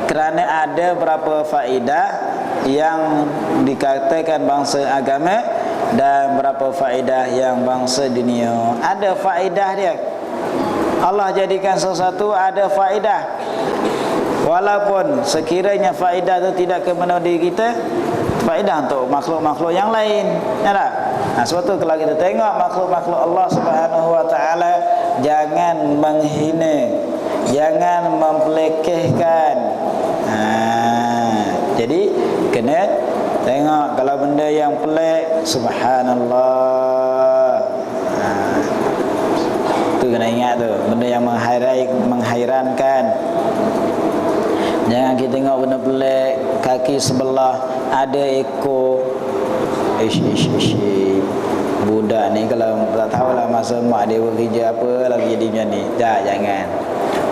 kerana ada berapa faedah yang dikatakan bangsa agama dan berapa faedah yang bangsa dunia. Ada faedah dia. Allah jadikan sesuatu ada faedah. Walaupun sekiranya faedah itu tidak kepada diri kita, faedah untuk makhluk-makhluk yang lain. Ya tak? Nah, sebab tu kalau kita tengok makhluk-makhluk Allah Subhanahu wa taala, jangan menghina, jangan mempelekehkan. Jadi kena tengok kalau benda yang pelik, subhanallah. Tu kena ingat tu, benda yang menghairankan. Jangan kita tengok benda pelik, kaki sebelah ada ekor. Budak ni kalau tak tahulah masa mak dia bekerja apa lagi jadi macam ni. Jangan.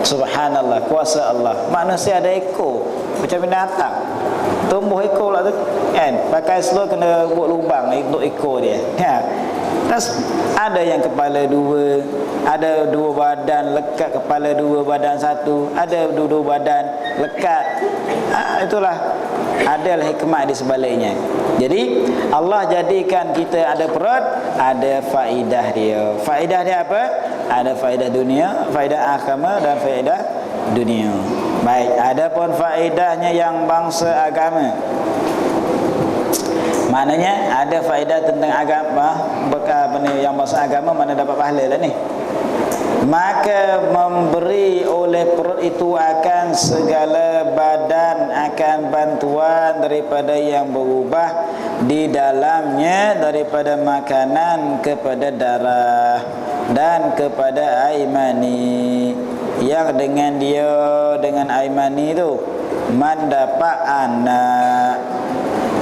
Subhanallah, kuasa Allah. Manusia ada ekor macam binatang. Tumbuh ekor lah tu kan. Pakai seluar kena buat lubang untuk ekor dia. Ya. Terus ada yang kepala dua, ada dua badan lekat, kepala dua badan satu, ada dua badan lekat. Itulah adalah hikmah di sebaliknya. Jadi Allah jadikan kita ada perut, ada faedah dia. Faedah dia apa? Ada faedah dunia, faedah agama dan faedah dunia. Baik, adapun faedahnya yang bangsa agama, maknanya ada faedah tentang agama, yang bangsa agama mana dapat pahala lah ni. Maka memberi oleh perut itu akan segala badan akan bantuan daripada yang berubah di dalamnya, daripada makanan kepada darah dan kepada air mani, yang dengan dia, dengan air mani itu mendapat anak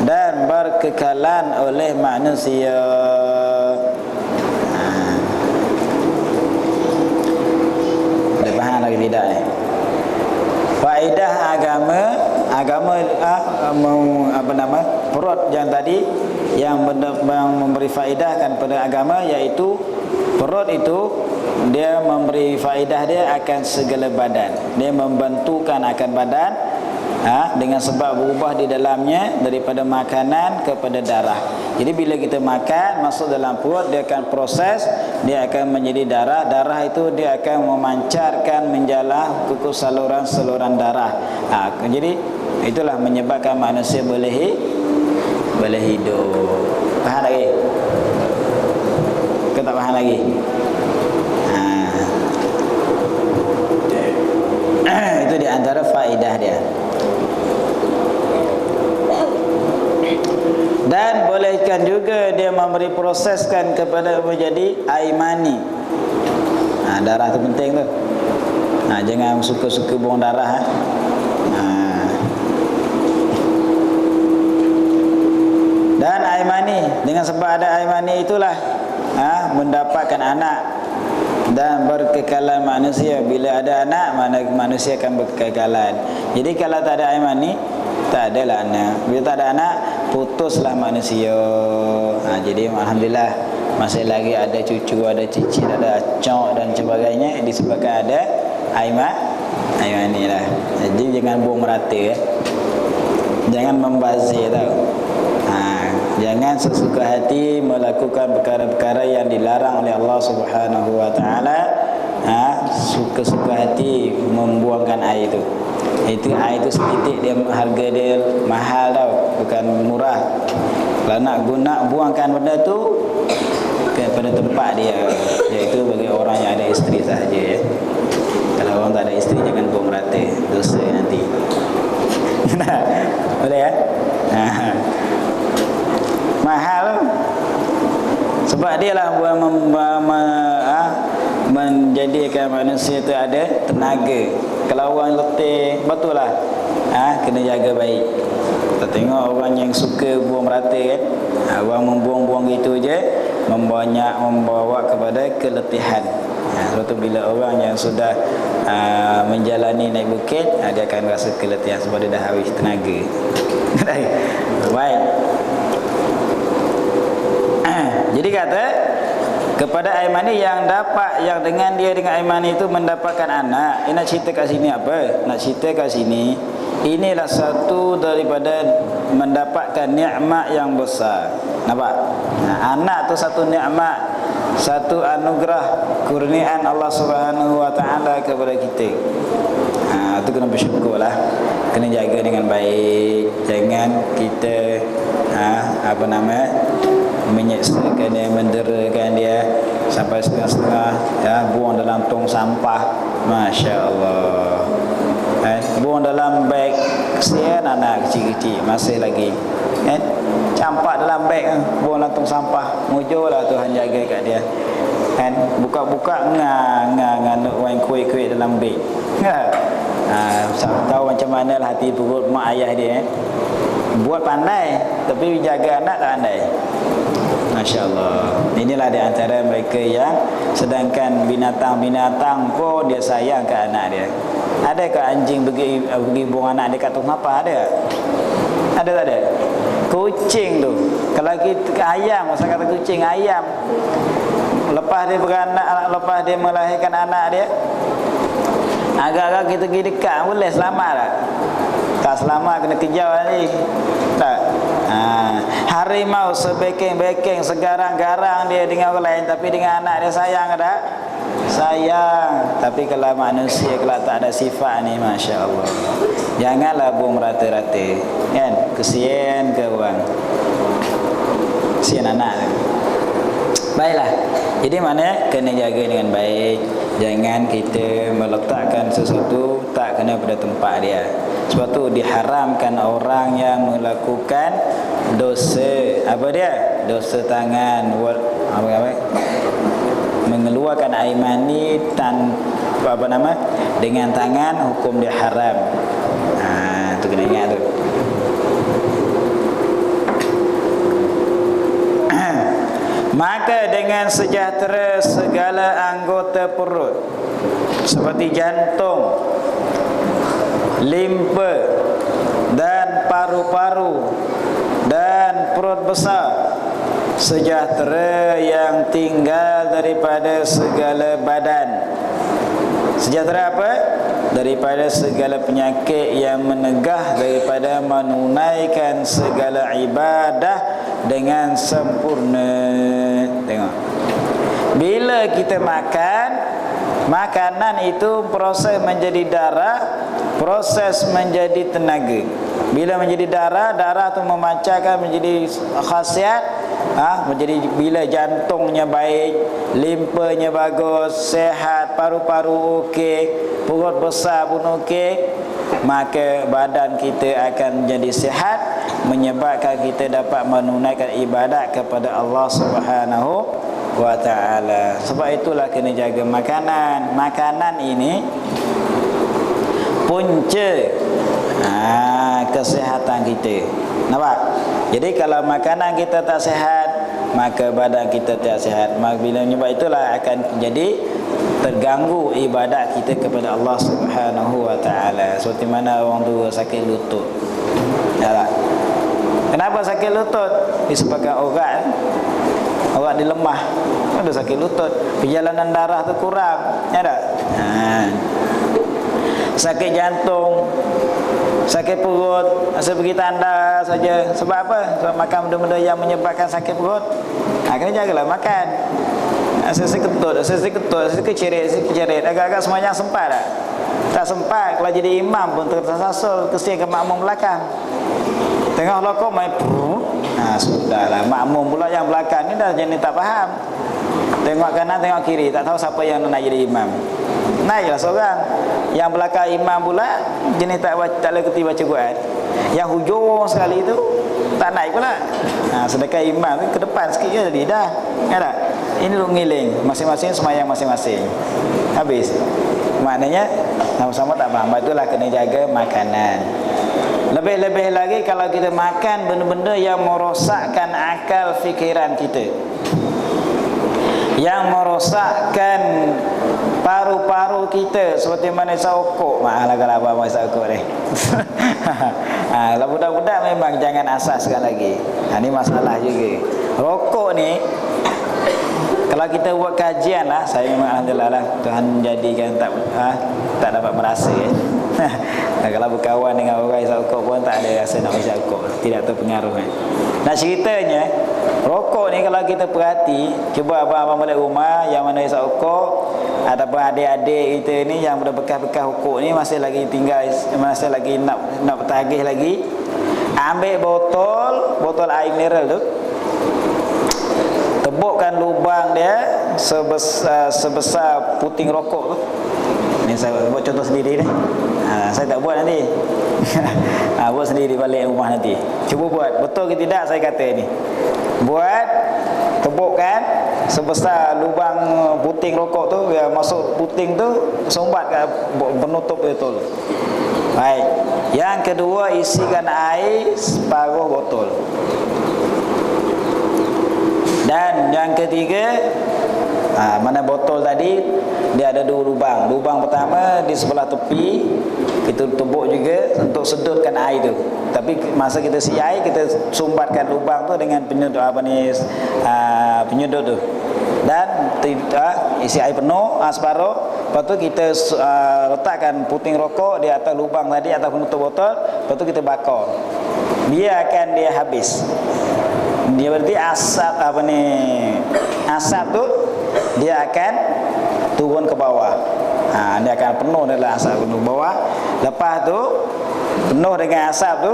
dan berkekalan oleh manusia. Dah faham lagi tidak ni? Faedah agama perut yang tadi yang memberi faedah kan pada agama, iaitu perut itu dia memberi faedah dia akan segala badan. Dia membantukan akan badan dengan sebab berubah di dalamnya daripada makanan kepada darah. Jadi bila kita makan masuk dalam perut, dia akan proses, dia akan menjadi darah. Darah itu dia akan memancarkan menjalar ke saluran-saluran darah. Jadi itulah menyebabkan manusia boleh hidup. Faham lagi? Kau tak faham lagi? Itu di antara faedah dia. Dan bolehkan juga dia memberi proseskan kepada menjadi air mani. Darah tu penting tu. Jangan suka-suka buang darah. Dan air mani, dengan sebab ada air mani itulah mendapatkan anak dan berkekalan manusia. Bila ada anak, manusia akan berkekalan. Jadi kalau tak ada air mani, tak adalah anak. Bila tak ada anak, putuslah manusia. Jadi alhamdulillah masih lagi ada cucu, ada cicit, ada acok dan sebagainya, disebabkan ada air mani lah. Jadi jangan buang merata jangan membazir tau. Jangan sesuka hati melakukan perkara-perkara yang dilarang oleh Allah Subhanahu wa taala. Suka-suka hati membuangkan air itu. Air itu setitik, dia harga dia mahal tau, bukan murah. Kalau nak buangkan benda tu kepada tempat dia, iaitu bagi orang yang ada isteri sahaja ya. Kalau orang tak ada isteri, jangan buang merata, dosa nanti. Boleh ya? Mahal sebab dia lah menjadikan manusia itu ada tenaga. Kalau orang letih, betul lah kena jaga baik. Kita tengok orang yang suka buang merata kan, orang membuang-buang gitu je, membawa kepada keletihan. Sebab tu bila orang yang sudah menjalani naik bukit, dia akan rasa keletihan sebab dia dah habis tenaga. Baik. Jadi kata kepada Aimani yang dengan dia dengan Aimani itu mendapatkan anak. Nak cerita kat sini apa? Nak cerita kat sini, inilah satu daripada mendapatkan nikmat yang besar. Nampak? Anak tu satu nikmat, satu anugerah kurniaan Allah Subhanahu wa taala kepada kita. Itu kena bersyukurlah. Kena jaga dengan baik. Jangan kita menyeksakan dia, menderakan dia sampai setengah-setengah, buang dalam tong sampah. Masya Allah. Buang dalam beg. Kesian anak kecil-kecil masih lagi, campak dalam beg, buang dalam tong sampah. Mujurlah Tuhan jaga kat dia. Buka-buka nganuk wang kuih-kuih dalam beg. Tahu macam mana lah hati perut mak ayah dia. Buat pandai, tapi jaga anak tak pandai. Masya Allah. Inilah di antara mereka yang sedangkan binatang-binatang pun dia sayang ke anak dia. Adakah anjing pergi buang anak dia kat tong sampah? Ada? Ada tak ada? Kucing tu, kalau kita ayam, saya kata kucing, ayam, lepas dia beranak, lepas dia melahirkan anak dia, agak-agak kita pergi dekat, boleh selamat tak? Tak selamat, kena kejar ni. Tak? Harimau sebekeng-bekeng, segarang-garang dia dengan orang lain, tapi dengan anak dia sayang tak? Sayang. Tapi kalau manusia, kalau tak ada sifat ni, Masya Allah, janganlah buang merata-rata, kan? Kesian ke orang, kesian anak tu. Baiklah. Jadi mana kena jaga dengan baik. Jangan kita meletakkan sesuatu tak kena pada tempat dia. Sebab tu diharamkan orang yang melakukan dosa, apa dia? Dosa tangan, mengeluarkan air mani dengan tangan, hukum dia haram. Tu kena ingat tu. Maka dengan sejahtera segala anggota perut, seperti jantung, limpa dan paru-paru dan perut besar, sejahtera yang tinggal daripada segala badan. Sejahtera apa? Daripada segala penyakit yang menegah, daripada menunaikan segala ibadah dengan sempurna. Tengok, bila kita makan, makanan itu proses menjadi darah, proses menjadi tenaga. Bila menjadi darah, darah itu memancarkan menjadi khasiat, menjadi, bila jantungnya baik, limpanya bagus, sehat, paru-paru okey, perut besar pun okey, maka badan kita akan menjadi sihat, menyebabkan kita dapat menunaikan ibadat kepada Allah Subhanahu wa ta'ala. Sebab itulah kena jaga makanan. Makanan ini punca kesihatan kita. Nampak? Jadi kalau makanan kita tak sihat, maka badan kita tak sihat. Bila sebab itulah akan jadi terganggu ibadat kita kepada Allah Subhanahu wa ta'ala. Seperti mana orang tua sakit lutut. Ya tak? Kenapa sakit lutut? Disebabkan orat dia lemah. Ada sakit lutut, perjalanan darah tu kurang. Ya tak? Sakit jantung, sakit perut, asal pergi tanda saja. Sebab apa? Sebab makan benda-benda yang menyebabkan sakit perut. Kena jagalah makan. Asal ketut, asal kecerit. Agak-agak semuanya sempat tak? Tak sempat. Kalau jadi imam pun tersasul, kesian ke makmum belakang. Tengah lokok main sudahlah, makmum pula yang belakang ni dah jenis tak faham. Tengok kanan, tengok kiri, tak tahu siapa yang nak jadi imam. Naiklah seorang. Yang belakang imam pula jenis tak lerti baca Quran. Yang hujung sekali tu tak naik pula. Sedangkan imam ke depan sikit je jadi dah. Ya tak? Ini lu ngiling, masing-masing semayang masing-masing. Habis. Maknanya sama-sama tak faham. Itulah kena jaga makanan. Lebih-lebih lagi kalau kita makan benda-benda yang merosakkan akal fikiran kita, yang merosakkan paru-paru kita, seperti mana saukuk. Maaflah kalau abang saukuk ni. Kalau budak-budak memang jangan asaskan lagi. Ini masalah juga. Rokok ni Kalau kita buat kajian lah, saya memang alhamdulillah lah Tuhan jadikan tak dapat merasa kalau berkawan dengan orang isap rokok pun tak ada rasa nak isap rokok, tidak terpengaruh Nah ceritanya rokok ni kalau kita perhati, cuba abang-abang balik rumah yang mana isap rokok ataupun adik-adik kita ni yang bekas-bekas rokok ni masih lagi tinggal, masih lagi nak bertagih lagi, ambil botol air mineral tu, tebukkan lubang dia sebesar puting rokok tu. Ni saya buat contoh sendiri ni. Saya tak buat nanti. Buat sendiri balik rumah nanti. Cuba buat. Betul ke tidak saya kata ni. Buat, tebukkan sebesar lubang puting rokok tu, biar masuk puting tu, sumbat ke penutup betul. Baik. Yang kedua, isikan air separuh botol. Dan yang ketiga, mana botol tadi dia ada 2 lubang. Lubang pertama di sebelah tepi, kita tebuk juga untuk sedutkan air tu. Tapi masa kita isi air, kita sumbatkan lubang tu dengan penyedut penyedut tu. Dan isi air penuh separuh. Lepas tu kita letakkan puting rokok di atas lubang tadi, atas penutup botol. Lepas tu kita bakar. Biarkan dia habis. Dia berarti asap tu dia akan turun ke bawah. Dia akan penuh dalam asap penuh bawah. Lepas tu penuh dengan asap tu,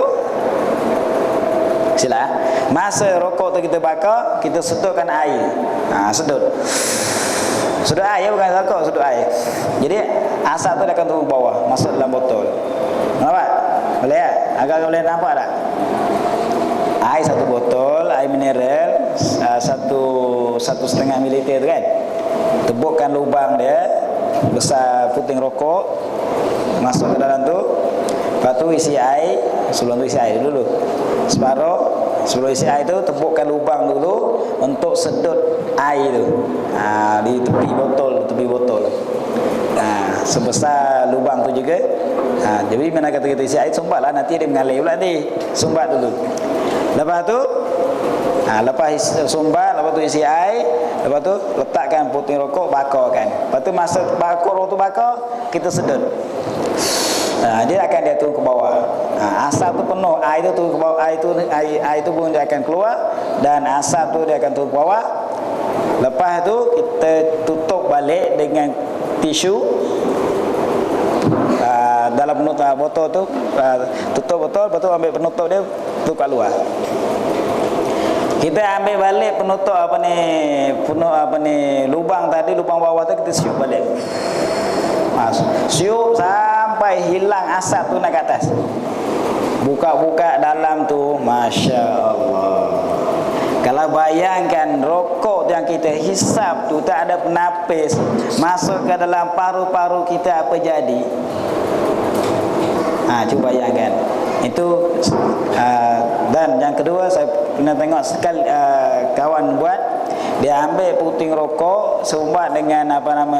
masa rokok tu kita bakar, kita sedutkan air. Sedut air, bukan rokok, sedut air. Jadi asap tu dia akan turun ke bawah, masuk dalam botol. Nampak? Boleh tak? Agak boleh nampak tak? Air 1 botol, air mineral 1,5 mililiter tu kan. Tebukkan lubang dia besar puting rokok, masuk ke dalam tu. Lepas tu isi air. Sebelum tu isi air dulu separuh. Sebelum isi air tu, tebukkan lubang dulu untuk sedut air tu di tepi botol. Sebesar lubang tu juga. Jadi mana kata kita isi air, sumbat lah, nanti dia mengalir pula ni. Sumbat dulu. Lepas tu lepas sumbat, lepas tu isi air, lepas tu letakkan puting rokok, bakarkan. Lepas tu masa rokok tu bakar, kita sedut. Dia akan dia turun ke bawah. Asap tu penuh, air tu turun ke bawah, air tu pun dia akan keluar, dan asap tu dia akan turun ke bawah. Lepas tu kita tutup balik dengan tisu dalam penutup botol tu, tutup botol, lepas tu ambil penutup dia, tu kat luar. Kita ambil balik penutup lubang tadi, lubang bawah tu kita siup balik. Siup sampai hilang asap tu nak ke atas. Buka-buka dalam tu, Masya Allah. Kalau bayangkan rokok yang kita hisap tu tak ada penapis, masuk ke dalam paru-paru kita, apa jadi? Cuba bayangkan. Itu dan yang kedua, saya pernah tengok sekali kawan buat, dia ambil puting rokok, sumbat dengan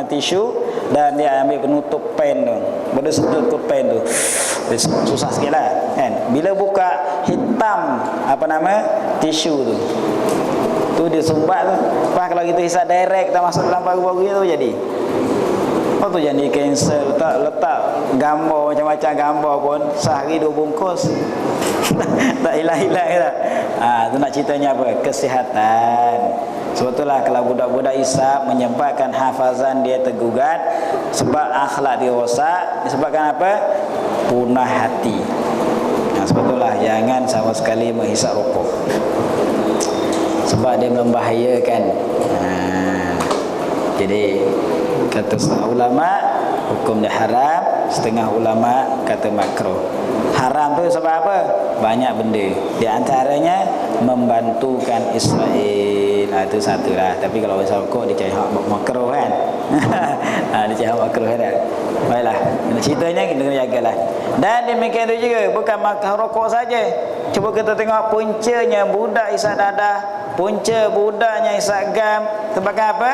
tisu, dan dia ambil penutup pen tu, baru sedut ke pen tu. Susah sikit lah kan. Bila buka, hitam tisu tu dia sumbat tu. Kalau kita hisap direct, tak masuk dalam paru-paru tu, jadi tu jadi cancel. Letak gambar macam-macam gambar pun, sehari 2 bungkus tak hilang-hilang tak? Tu nak ceritanya apa? Kesihatan. Sebab itulah kalau budak-budak isap menyebabkan hafazan dia tergugat, sebab akhlak dia rosak, disebabkan apa? Punah hati. Sebab itulah jangan sama sekali menghisap rokok, sebab dia membahayakan. Jadi kata setengah ulama hukum dia haram, setengah ulama kata makruh. Haram tu sebab apa? Banyak benda. Di antaranya membantukan Israel. Itu satu lah. Tapi kalau misal rokok dia cari hak makruh kan. Dia cari hak makruh kan. Baiklah, ceritanya kita kena jagalah. Dan demikian tu juga, bukan makan rokok saja. Cuba kita tengok puncanya budak isap dadah, punca budaknya isap gam. Sebabkan apa?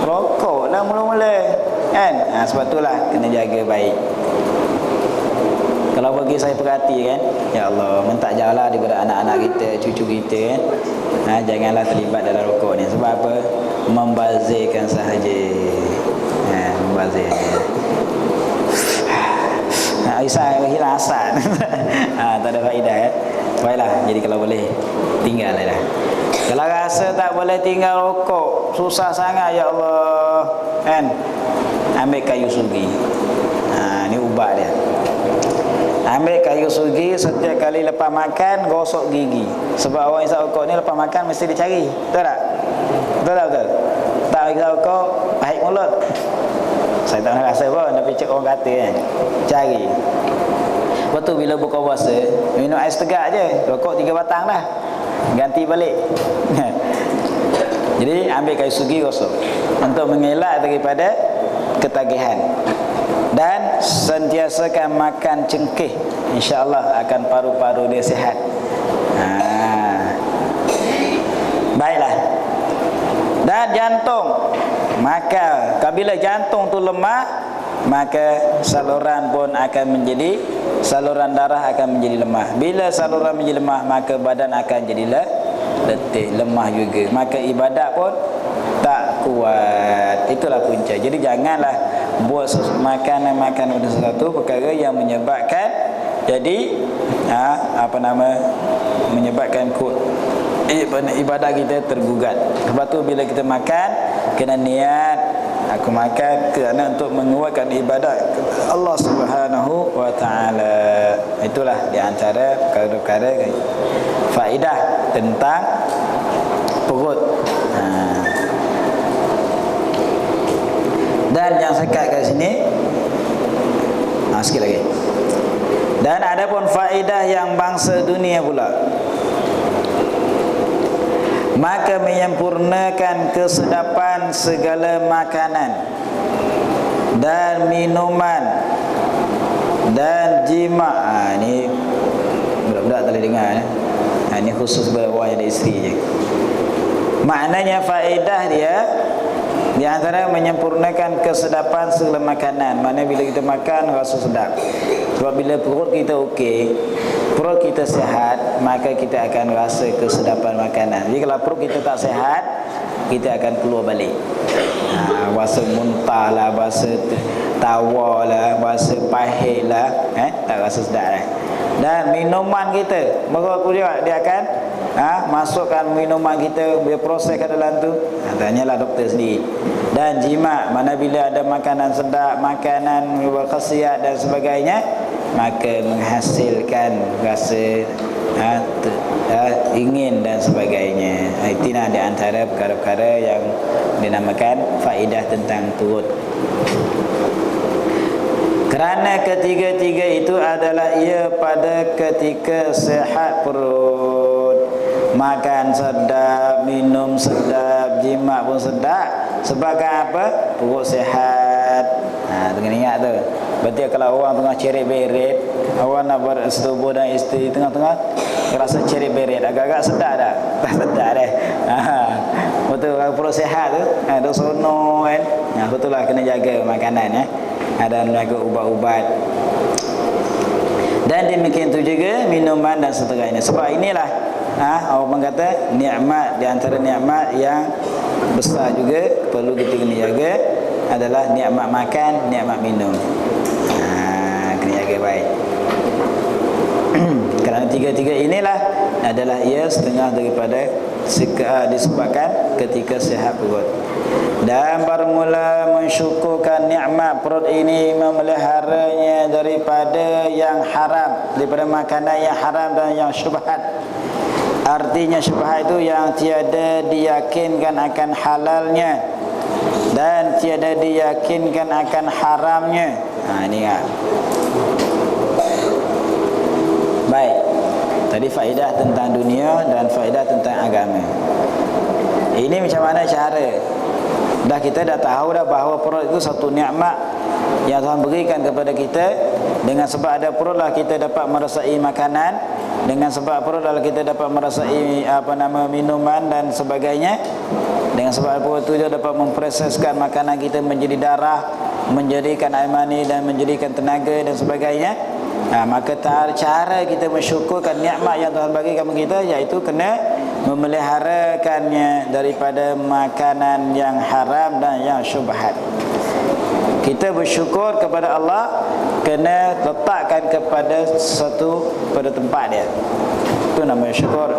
Rokok lah mula-mula kan. Sebab itulah kena jaga baik. Kalau bagi saya perhati kan, ya Allah, minta jauhlah daripada anak-anak kita, cucu kita kan. Janganlah terlibat dalam rokok ni. Sebab apa? membazirkan sahaja. Membazir. Isa hilang asal. Tak ada faedah ya. Baiklah, jadi kalau boleh tinggal lah. Kalau rasa tak boleh tinggal rokok, susah sangat ya Allah, kan? Ambil kayu sugi. Ni ubat dia. Ambil kayu sugi, setiap kali lepas makan gosok gigi. Sebab orang isap rokok ni lepas makan mesti dicari. Betul tak? Betul tak betul? Tak isap rokok pahit mulut. Saya tak nak rasa pun, tapi cik orang kata kan, cari. Lepas tu bila buka puasa, minum ais tegak je, rokok 3 batang lah, ganti balik. Jadi ambil kayu sugi gosok untuk mengelak daripada ketagihan. Dan sentiasakan makan cengkeh, insya-Allah akan paru-paru dia sihat. Baiklah. Dan jantung, maka apabila jantung tu lemah, maka saluran pun akan menjadi, saluran darah akan menjadi lemah. Bila saluran menjadi lemah, maka badan akan jadi letih, lemah juga. Maka ibadat pun tak kuat. Itulah punca. Jadi janganlah buat makanan sesuatu perkara yang menyebabkan jadi menyebabkan ibadah kita tergugat. Sebab tu bila kita makan, kena niat, aku makan kerana untuk menguatkan ibadat Allah Subhanahu wa taala. Itulah di antara perkara-perkara faedah tentang perut. Dan yang sekat kat sini, sikit lagi. Dan ada pun faedah yang bangsa dunia pula. Maka menyempurnakan kesedapan segala makanan dan minuman dan jima. Ni budak-budak tak boleh dengar. Ni khusus bagi orang yang ada isteri je. Maknanya faedah dia di antara menyempurnakan kesedapan segala makanan. Mana bila kita makan rasa sedap. Sebab bila perut kita okey, perut kita sihat, maka kita akan rasa kesedapan makanan. Jadi kalau perut kita tak sihat, kita akan keluar balik. Rasa muntah lah, rasa tawa lah, rasa pahit lah, tak rasa sedap lah. Dan minuman kita, mereka juga dia akan masukkan minuman kita, dia proseskan dalam tu. Tanyalah doktor sendiri. Dan jima, mana bila ada makanan sedap, makanan berkhasiat dan sebagainya, maka menghasilkan rasa ingin dan sebagainya. Itulah di antara perkara-perkara yang dinamakan faedah tentang perut. Kerana ketiga-tiga itu adalah ia pada ketika sehat perut, makan sedap, minum sedap, jimat pun sedap. Sebabkan apa? Perut sehat. Tengah ingat tu. Berarti kalau orang tengah cerit beret, orang nak bersetubuh dan isteri tengah-tengah rasa cerit beret, agak-agak sedap dah. Tak sedap dah. Betul, kalau perut sehat tu, duk sono kan. Betul lah, kena jaga makanan dan jaga ubat-ubat. Dan demikian tu juga minuman dan seterusnya. Sebab inilah orang kata nikmat, di antara nikmat yang besar juga perlu kita kena jaga adalah nikmat makan, nikmat minum. Kena jaga baik. Kerana tiga-tiga inilah adalah ia setengah daripada disebabkan ketika sihat perut. Dan bermula mensyukurkan nikmat perut ini, memeliharanya daripada yang haram, daripada makanan yang haram dan yang syubhat. Artinya syubhat itu yang tiada diyakinkan akan halalnya dan tiada diyakinkan akan haramnya. Ini kan. Baik. Tadi faedah tentang dunia dan faedah tentang agama. Ini macam mana cara? Kita dah tahu dah bahawa perut itu satu nikmat yang Tuhan berikan kepada kita. Dengan sebab ada perut lah kita dapat merasai makanan. Dengan sebab perut lah kita dapat merasai minuman dan sebagainya. Dengan sebab perut itu dia dapat memproseskan makanan kita menjadi darah, menjadikan air mani dan menjadikan tenaga dan sebagainya. Maka cara kita mensyukurkan nikmat yang Tuhan bagi kepada kita, iaitu kena memeliharakannya daripada makanan yang haram dan yang syubhat. Kita bersyukur kepada Allah kena letakkan kepada sesuatu pada tempat dia. Itu namanya syukur.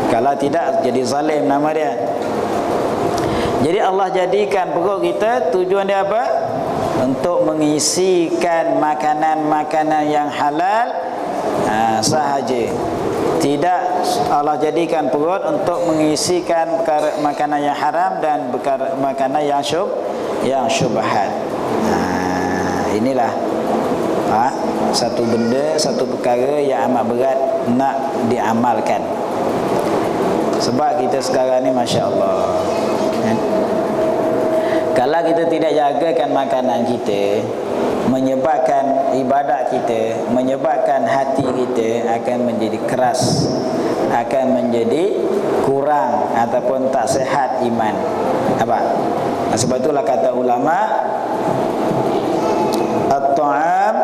Kalau tidak jadi zalim nama dia. Jadi Allah jadikan perut kita, tujuan dia apa? Untuk mengisikan makanan-makanan yang halal sahaja. Tidak Allah jadikan perut untuk mengisikan perkara makanan yang haram dan perkara makanan yang syubhat. Inilah satu benda, satu perkara yang amat berat nak diamalkan. Sebab kita sekarang ni masya-Allah, kalau kita tidak jagakan makanan kita, menyebabkan ibadat kita, menyebabkan hati kita akan menjadi keras, akan menjadi kurang ataupun tak sihat iman. Sebab itulah kata ulama, at-ta'am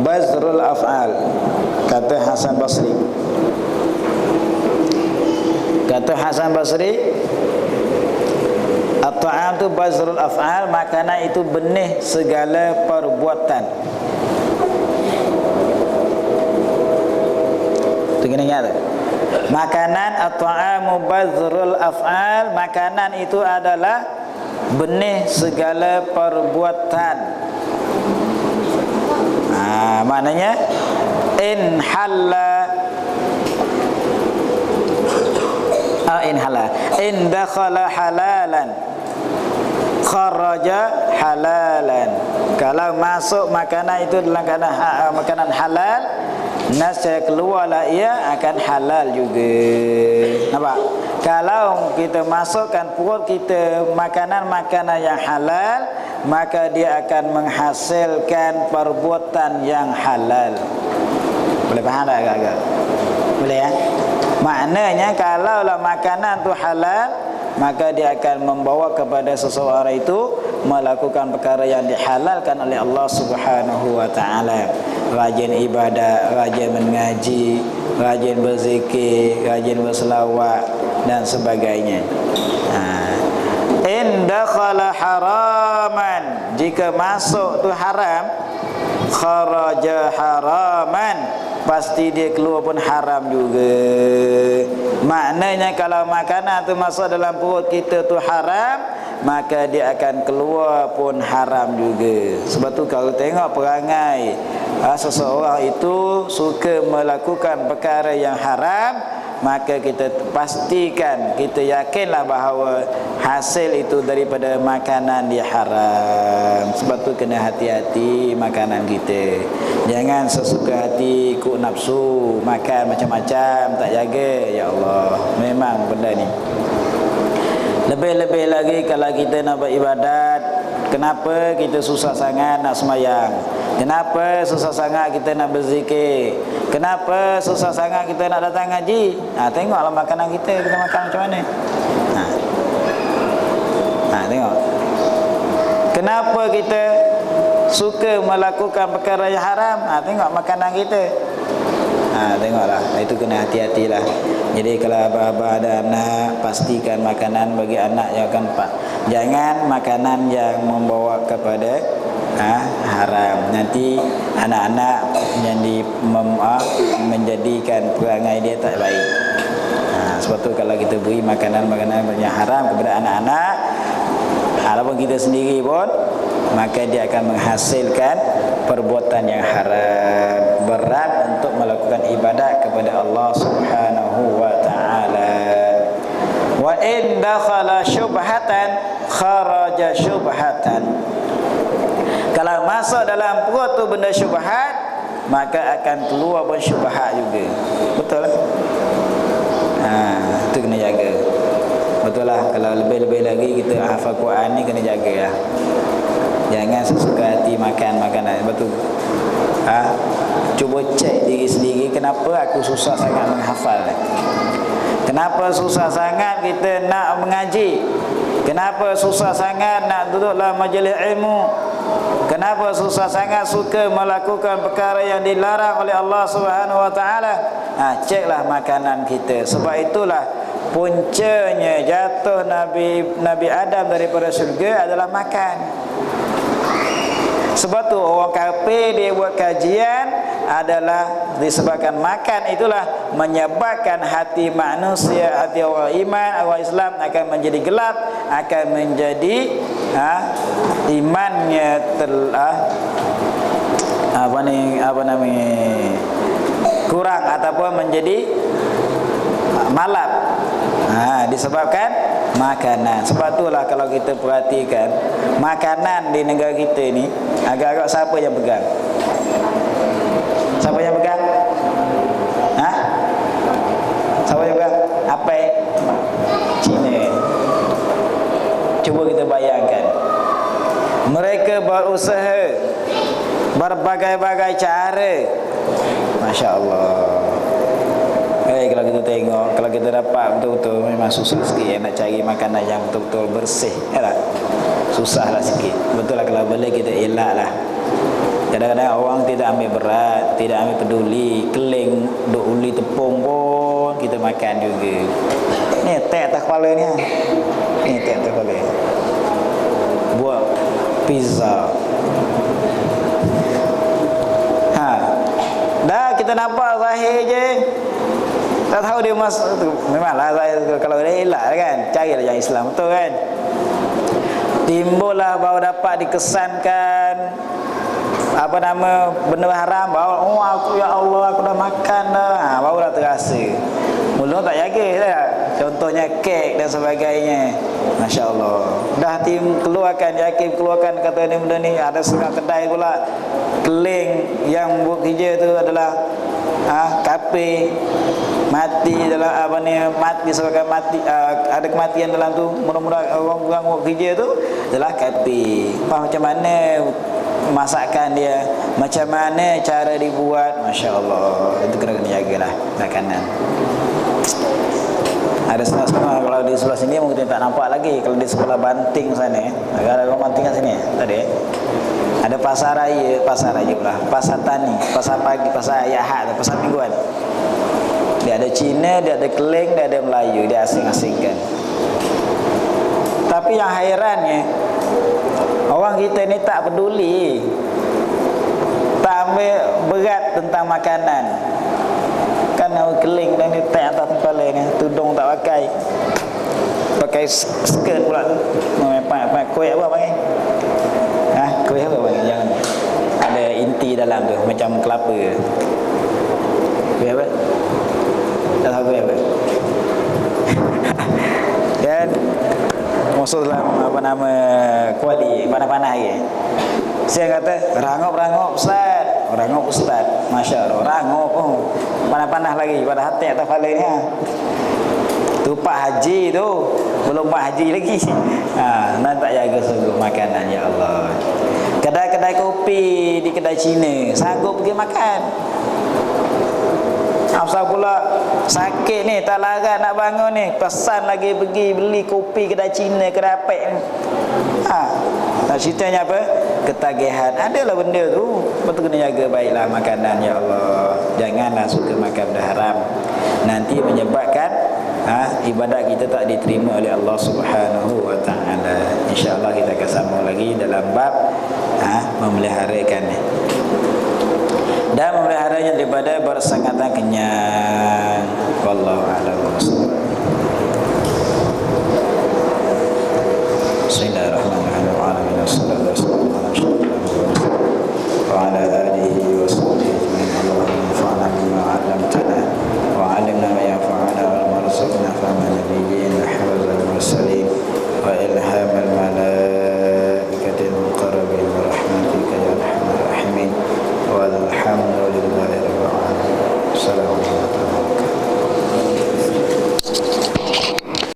bazrul af'al. Kata Hasan Basri, at-ta'am tu bazrul af'al, makanan itu benih segala perbuatan. Tu kena ingat. Makanan at-ta'amu bazrul af'al, makanan itu adalah benih segala perbuatan. Maknanya in dakhala halalan kharaja halalan. Kalau masuk makanan itu dalam keadaan makanan halal, nasya keluarlah ia akan halal juga. Nampak? Kalau kita masukkan perut kita makanan-makanan yang halal, maka dia akan menghasilkan perbuatan yang halal. Boleh faham tak agak-agak? Boleh ya? Maknanya kalaulah makanan tu halal, maka dia akan membawa kepada seseorang itu melakukan perkara yang dihalalkan oleh Allah Subhanahu wa taala. Rajin ibadat, rajin mengaji, rajin berzikir, rajin berselawat dan sebagainya. In dakhala haraman, jika masuk tu haram, kharaja haraman, pasti dia keluar pun haram juga. Maknanya kalau makanan tu masuk dalam perut kita tu haram, maka dia akan keluar pun haram juga. Sebab tu kalau tengok perangai seseorang itu suka melakukan perkara yang haram, maka kita pastikan, kita yakinlah bahawa hasil itu daripada makanan dia haram. Sebab tu kena hati-hati makanan kita. Jangan sesuka hati ikut nafsu, makan macam-macam, tak jaga. Ya Allah, memang benda ni. Lebih-lebih lagi kalau kita nak beribadat, kenapa kita susah sangat nak semayang? Kenapa susah sangat kita nak berzikir? Kenapa susah sangat kita nak datang ngaji? Tengoklah makanan kita makan macam mana. Tengok. Kenapa kita suka melakukan perkara yang haram? Tengok makanan kita. Tengoklah. Itu kena hati-hatilah. Jadi kalau abah-abah ada anak, pastikan makanan bagi anak yang akan jangan makanan yang membawa kepada haram. Nanti anak-anak menjadikan perangai dia tak baik. Sebab tu kalau kita beri makanan-makanan yang haram kepada anak-anak, walaupun kita sendiri pun, maka dia akan menghasilkan perbuatan yang haram, berat untuk melakukan ibadat kepada Allah Subhanahu wa taala. Wa in dakhala syubhatan kharaja syubhatan. Kalau masuk dalam perut tu benda syubhat, maka akan keluar pun syubhat juga. Betul lah. Itu kena jaga. Betul lah. Kalau lebih-lebih lagi kita hafal Quran ni kena jaga lah. Jangan sesuka hati makan makanan. Betul. Cuba cek diri sendiri, kenapa aku susah sangat menghafal? Kenapa susah sangat kita nak mengaji? Kenapa susah sangat nak duduk dalam majlis ilmu? Kenapa susah sangat suka melakukan perkara yang dilarang oleh Allah Subhanahu wa taala? Ceklah makanan kita. Sebab itulah puncanya jatuh Nabi Adam daripada syurga adalah makan. Sebab tu orang kafir dia buat kajian adalah disebabkan makan itulah menyebabkan hati manusia, hati orang iman, orang Islam akan menjadi gelap, akan menjadi imannya telah kurang ataupun menjadi malap. Disebabkan makanan. Sebab itulah kalau kita perhatikan makanan di negara kita ni agak-agak siapa yang pegang? Siapa yang pegang? Siapa yang pegang? Apa? Cina. Cuba kita bayangkan. Mereka berusaha berbagai-bagai cara. Masya Allah. Kalau kita tengok, kalau kita dapat betul-betul memang susah sikit nak cari makanan yang betul-betul bersih, tak? Susahlah sikit. Betul lah, kalau boleh kita elaklah. Kadang-kadang orang tidak ambil berat, tidak ambil peduli, keling duk uli tepung pun kita makan juga. Ni teh atas kepala ni. Ni teh atas kepala. Buat pizza. Dah kita nampak zahir je. Tak tahu dia memanglah kalau dia elak kan, carilah yang Islam, betul kan? Timbullah bahawa dapat dikesankan benda haram, bahawa aku ya Allah aku dah makan dah, barulah terasa. Mula tak jaga dah. Contohnya kek dan sebagainya. Masya Allah. Dah keluarkan kata ni benda ni. Ada setengah kedai pula keling yang buat kerja tu adalah kafe mati dalam mati sebabkan mati, ada kematian dalam tu. Mudah-mudahan orang buat kerja tu adalah kafe. Macam mana masakan dia, macam mana cara dibuat, Masya Allah. Itu kena jagalah makanan. Ada setengah-setengah kalau di sebelah sini mungkin tak nampak lagi. Kalau di sebelah Banting sana, ada orang Banting kat sini tadi. Ada pasar raya pula, pasar tani, pasar pagi, pasar Ahad, pasar mingguan. Dia ada Cina, dia ada Keling, dia ada Melayu, dia asing-asingkan. Tapi yang hairannya, orang kita ni tak peduli, tak ambil berat tentang makanan. Kan keling dan ni tak atas kepala ni, tudung tak pakai skirt pula tu. Pakai kuih apa panggil? Kuih apa panggil? Yang ada inti dalam tu, macam kelapa. Kuih apa? Tak tahu kuih apa. Dan masuk dalam kuali panah-panah lagi. Saya kata rangop Ustaz. Rangop Ustaz. Masya Allah, rangop panah-panah lagi pada hati atas kepala ni. Tu Pak Haji tu, belum Pak Haji lagi. Nanti tak jaga sungguh makanan, ya Allah. Kedai-kedai kopi di kedai Cina sanggup pergi makan. Asal pula sakit ni, tak larat nak bangun ni, pesan lagi pergi beli kopi kedai Cina, kedai apek ni. Ceritanya apa? Ketagihan. Adalah benda tu. Betul kena jaga baiklah makanan, ya Allah. Janganlah suka makan benda haram. Nanti menyebabkan ibadat kita tak diterima oleh Allah Subhanahu wa taala. Insya-Allah kita akan sambung lagi dalam bab memeliharakan dan memeliharanya daripada bersangatan kenyang.